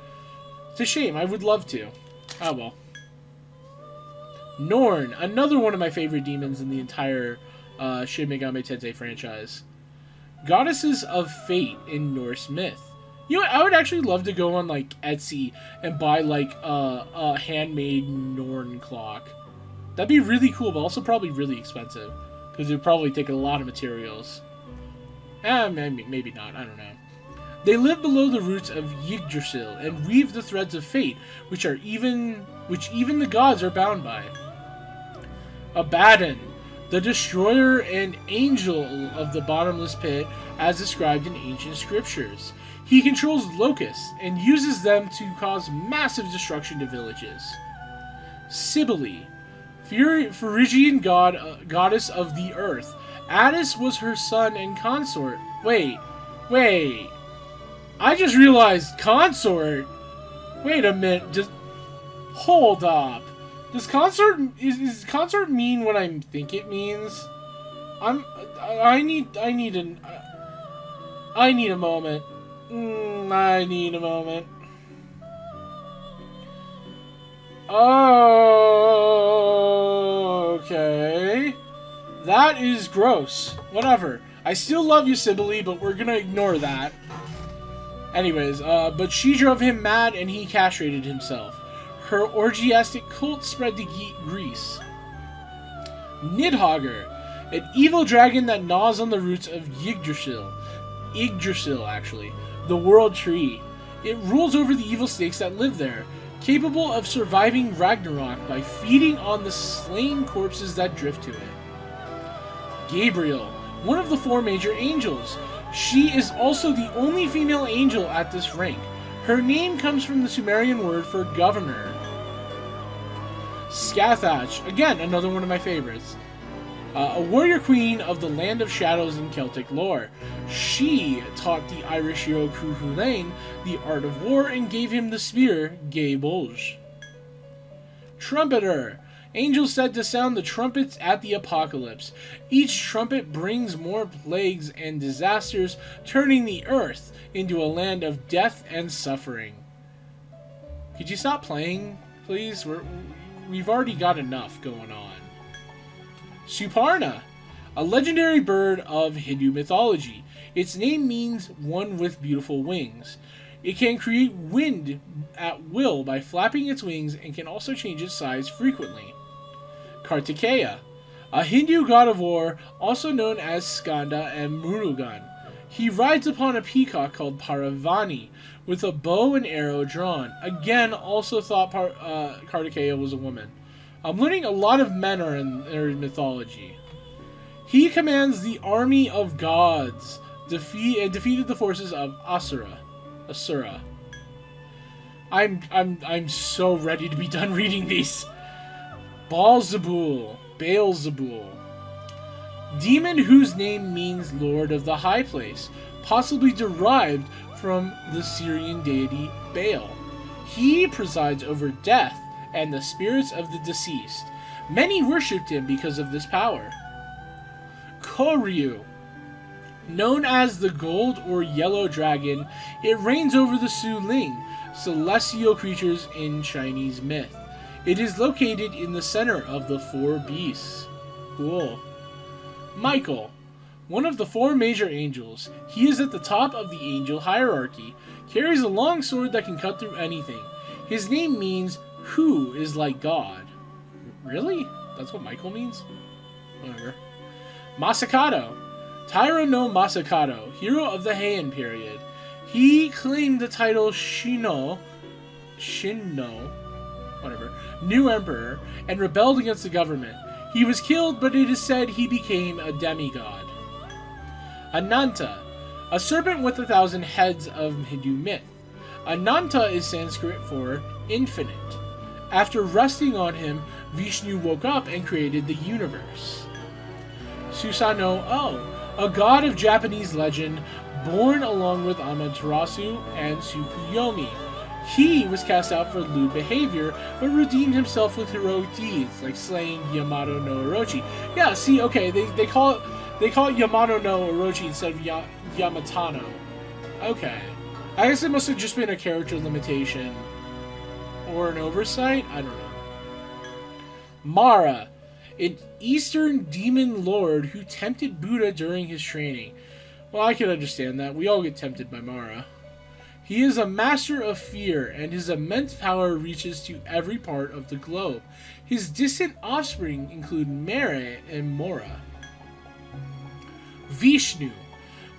it's a shame. I would love to. Oh well. Norn, another one of my favorite demons in the entire Shin Megami Tensei franchise. Goddesses of fate in Norse myth. You know what? I would actually love to go on like Etsy and buy like a handmade Norn clock. That'd be really cool, but also probably really expensive because it would probably take a lot of materials. Maybe not. I don't know. They live below the roots of Yggdrasil and weave the threads of fate, which even the gods are bound by. Abaddon, the destroyer and angel of the bottomless pit, as described in ancient scriptures. He controls locusts and uses them to cause massive destruction to villages. Cybele, Phrygian goddess of the earth. Attis was her son and consort. Wait. I just realized consort. Wait a minute. Just hold up. Does consort is consort mean what I think it means? I need a moment. I need a moment. Okay. That is gross. Whatever. I still love you, Cybele, but we're gonna ignore that. Anyways, but she drove him mad and he castrated himself. Her orgiastic cult spread to Greece. Nidhogger, an evil dragon that gnaws on the roots of Yggdrasil. Yggdrasil, actually. The world tree. It rules over the evil snakes that live there, capable of surviving Ragnarok by feeding on the slain corpses that drift to it. Gabriel, one of the 4 major angels. She is also the only female angel at this rank. Her name comes from the Sumerian word for governor. Scathach, again, another one of my favorites. A warrior queen of the land of shadows in Celtic lore. She taught the Irish hero Cuchulainn the art of war and gave him the spear Gae-Bolg. Trumpeter, angels said to sound the trumpets at the apocalypse. Each trumpet brings more plagues and disasters, turning the earth into a land of death and suffering. Could you stop playing, please? We've already got enough going on. Suparna, a legendary bird of Hindu mythology. Its name means one with beautiful wings. It can create wind at will by flapping its wings and can also change its size frequently. Kartikeya, a Hindu god of war, also known as Skanda and Murugan. He rides upon a peacock called Paravani, with a bow and arrow drawn. Again, also thought Kartikeya was a woman. I'm learning a lot of men are in their mythology. He commands the army of gods, defeated the forces of Asura. I'm so ready to be done reading these. Beelzebul. Demon whose name means Lord of the High Place, possibly derived from the Syrian deity Baal. He presides over death and the spirits of the deceased. Many worshipped him because of this power. Koryu. Known as the gold or yellow dragon, it reigns over the Su Ling, celestial creatures in Chinese myth. It is located in the center of the four beasts. Cool. Michael. One of the four major angels. He is at the top of the angel hierarchy. Carries a long sword that can cut through anything. His name means who is like God. Really? That's what Michael means? Whatever. Masakado. Taira no Masakado, hero of the Heian period. He claimed the title Shinno, whatever, new emperor, and rebelled against the government. He was killed, but it is said he became a demigod. Ananta, a serpent with 1,000 heads of Hindu myth. Ananta is Sanskrit for infinite. After resting on him, Vishnu woke up and created the universe. Susanoo, a god of Japanese legend, born along with Amaterasu and Tsukuyomi. He was cast out for lewd behavior, but redeemed himself with heroic deeds, like slaying Yamato no Orochi. Yeah, see, okay, they call it Yamato no Orochi instead of Yamatano. Okay. I guess it must have just been a character limitation. Or an oversight? I don't know. Mara, an Eastern demon lord who tempted Buddha during his training. Well, I can understand that. We all get tempted by Mara. He is a master of fear, and his immense power reaches to every part of the globe. His distant offspring include Mere and Mora. Vishnu,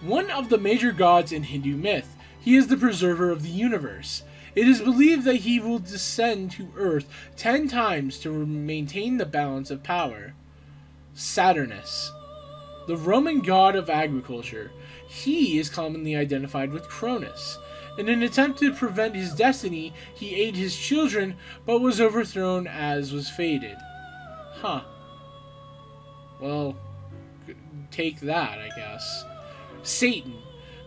one of the major gods in Hindu myth. He is the preserver of the universe. It is believed that he will descend to Earth 10 times to maintain the balance of power. Saturnus, the Roman god of agriculture. He is commonly identified with Cronus. In an attempt to prevent his destiny, he ate his children, but was overthrown as was fated. Huh. Well, take that, I guess. Satan,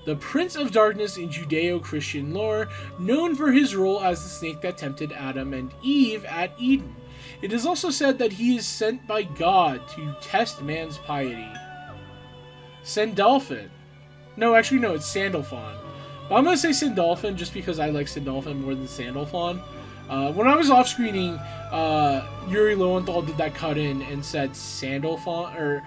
the Prince of Darkness in Judeo-Christian lore, known for his role as the snake that tempted Adam and Eve at Eden. It is also said that he is sent by God to test man's piety. Sandalphon. No, actually, no, it's Sandalphon. But I'm going to say Sandalphon just because I like Sandalphon more than Sandalphon. When I was off-screening, Yuri Lowenthal did that cut-in and said Sandalphon, or...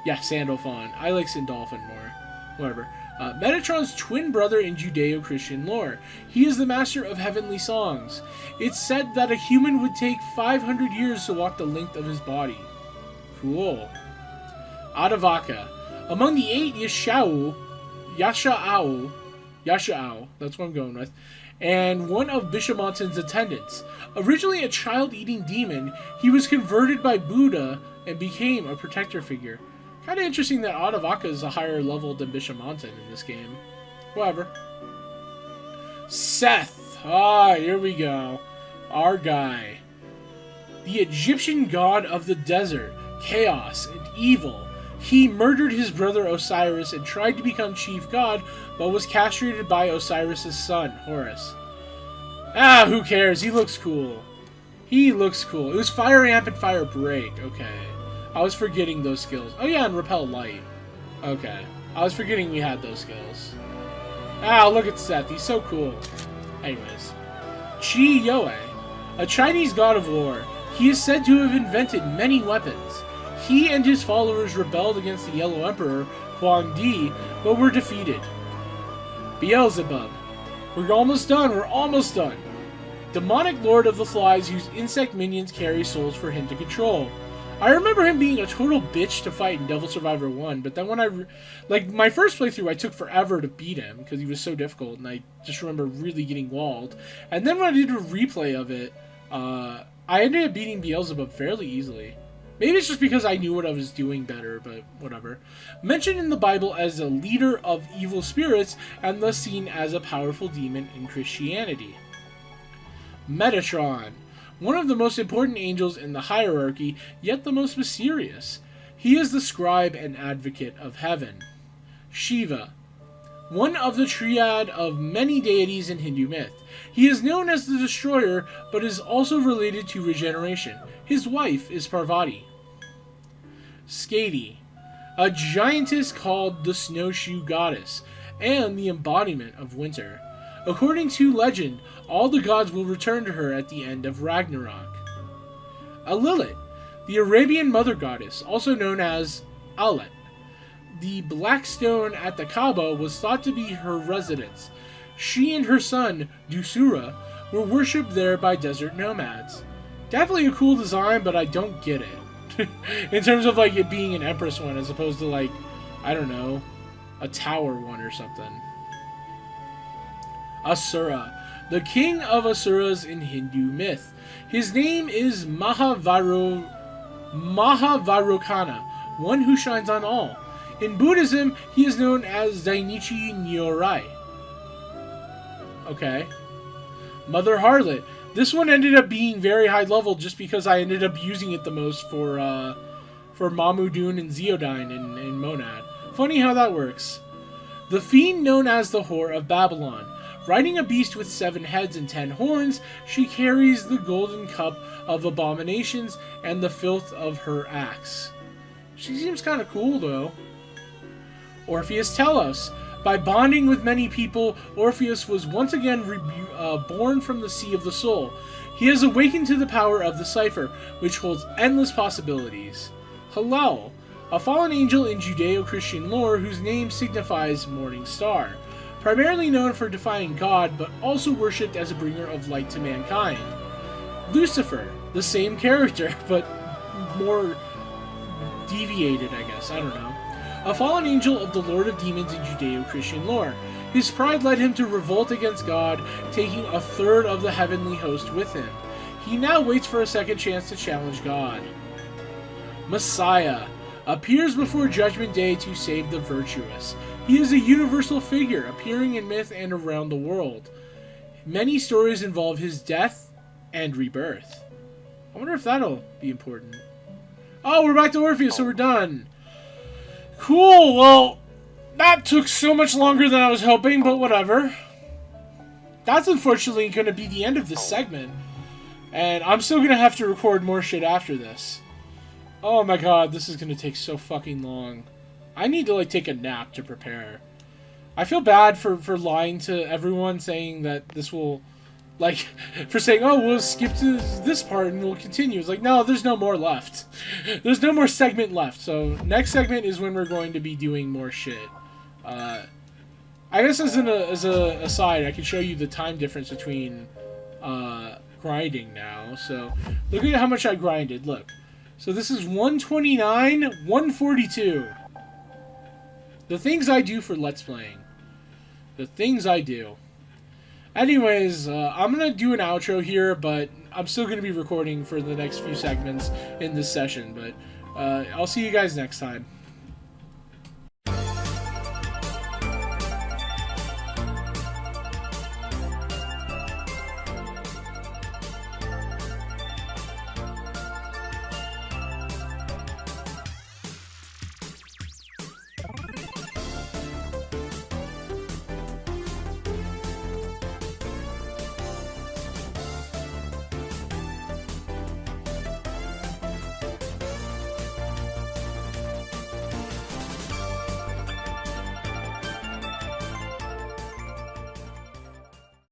yeah, Sandalphon. I like Sandalphon more. Whatever. Metatron's twin brother in Judeo-Christian lore. He is the master of heavenly songs. It's said that a human would take 500 years to walk the length of his body. Cool. Adavaka. Among the 8 Yasha'ao, that's what I'm going with, and one of Bishamontan's attendants. Originally a child-eating demon, he was converted by Buddha and became a protector figure. Kind of interesting that Adavaka is a higher level than Bishamontan in this game. Whatever. Seth. Ah, here we go. Our guy. The Egyptian god of the desert, chaos, and evil. He murdered his brother Osiris and tried to become chief god, but was castrated by Osiris' son, Horus. Ah, who cares? He looks cool. He looks cool. It was Fire Amp and Fire Break. Okay. I was forgetting those skills. Oh yeah, and Repel Light. Okay. I was forgetting we had those skills. Ah, look at Seth. He's so cool. Anyways. Qi Yoe, a Chinese god of war. He is said to have invented many weapons. He and his followers rebelled against the Yellow Emperor, Huang Di, but were defeated. Beelzebub. We're almost done. We're almost done. Demonic lord of the flies whose insect minions carry souls for him to control. I remember him being a total bitch to fight in Devil Survivor 1, but then when my first playthrough, I took forever to beat him because he was so difficult, and I just remember really getting walled. And then when I did a replay of it, I ended up beating Beelzebub fairly easily. Maybe it's just because I knew what I was doing better, but whatever. Mentioned in the Bible as a leader of evil spirits, and thus seen as a powerful demon in Christianity. Metatron. One of the most important angels in the hierarchy, yet the most mysterious. He is the scribe and advocate of heaven. Shiva. One of the triad of many deities in Hindu myth. He is known as the Destroyer, but is also related to regeneration. His wife is Parvati. Skadi. A giantess called the Snowshoe Goddess, and the embodiment of winter. According to legend, all the gods will return to her at the end of Ragnarok. Lilith, the Arabian mother goddess, also known as Alet. The black stone at the Kaaba was thought to be her residence. She and her son, Dusura, were worshipped there by desert nomads. Definitely a cool design, but I don't get it. In terms of like it being an Empress one as opposed to like, I don't know, a tower one or something. Asura, the king of Asuras in Hindu myth. His name is Mahavarokana, one who shines on all. In Buddhism, he is known as Dainichi Nyorai. Okay. Mother Harlot. This one ended up being very high level just because I ended up using it the most for Mamudun and Zeodyne in Monad. Funny how that works. The fiend known as the Whore of Babylon. Riding a beast with 7 heads and 10 horns, she carries the golden cup of abominations and the filth of her axe. She seems kind of cool, though. Orpheus Telos. By bonding with many people, Orpheus was once again born from the Sea of the Soul. He has awakened to the power of the cipher, which holds endless possibilities. Halal. A fallen angel in Judeo-Christian lore whose name signifies morning star. Primarily known for defying God, but also worshipped as a bringer of light to mankind. Lucifer, the same character, but more deviated, I guess. I don't know. A fallen angel of the Lord of Demons in Judeo-Christian lore. His pride led him to revolt against God, taking a third of the heavenly host with him. He now waits for a second chance to challenge God. Messiah appears before Judgment Day to save the virtuous. He is a universal figure, appearing in myth and around the world. Many stories involve his death and rebirth. I wonder if that'll be important. Oh, we're back to Orpheus, so we're done. Cool, well, that took so much longer than I was hoping, but whatever. That's unfortunately going to be the end of this segment. And I'm still going to have to record more shit after this. Oh my god, this is going to take so fucking long. I need to, like, take a nap to prepare. I feel bad for lying to everyone, saying that this will, like, for saying, oh, we'll skip to this part and we'll continue. It's like, no, there's no more left. There's no more segment left. So, next segment is when we're going to be doing more shit. I guess as a aside, I can show you the time difference between grinding now. So, look at how much I grinded. Look. So, this is 129, 142. The things I do for Let's Playing. The things I do. Anyways, I'm going to do an outro here, but I'm still going to be recording for the next few segments in this session. But I'll see you guys next time.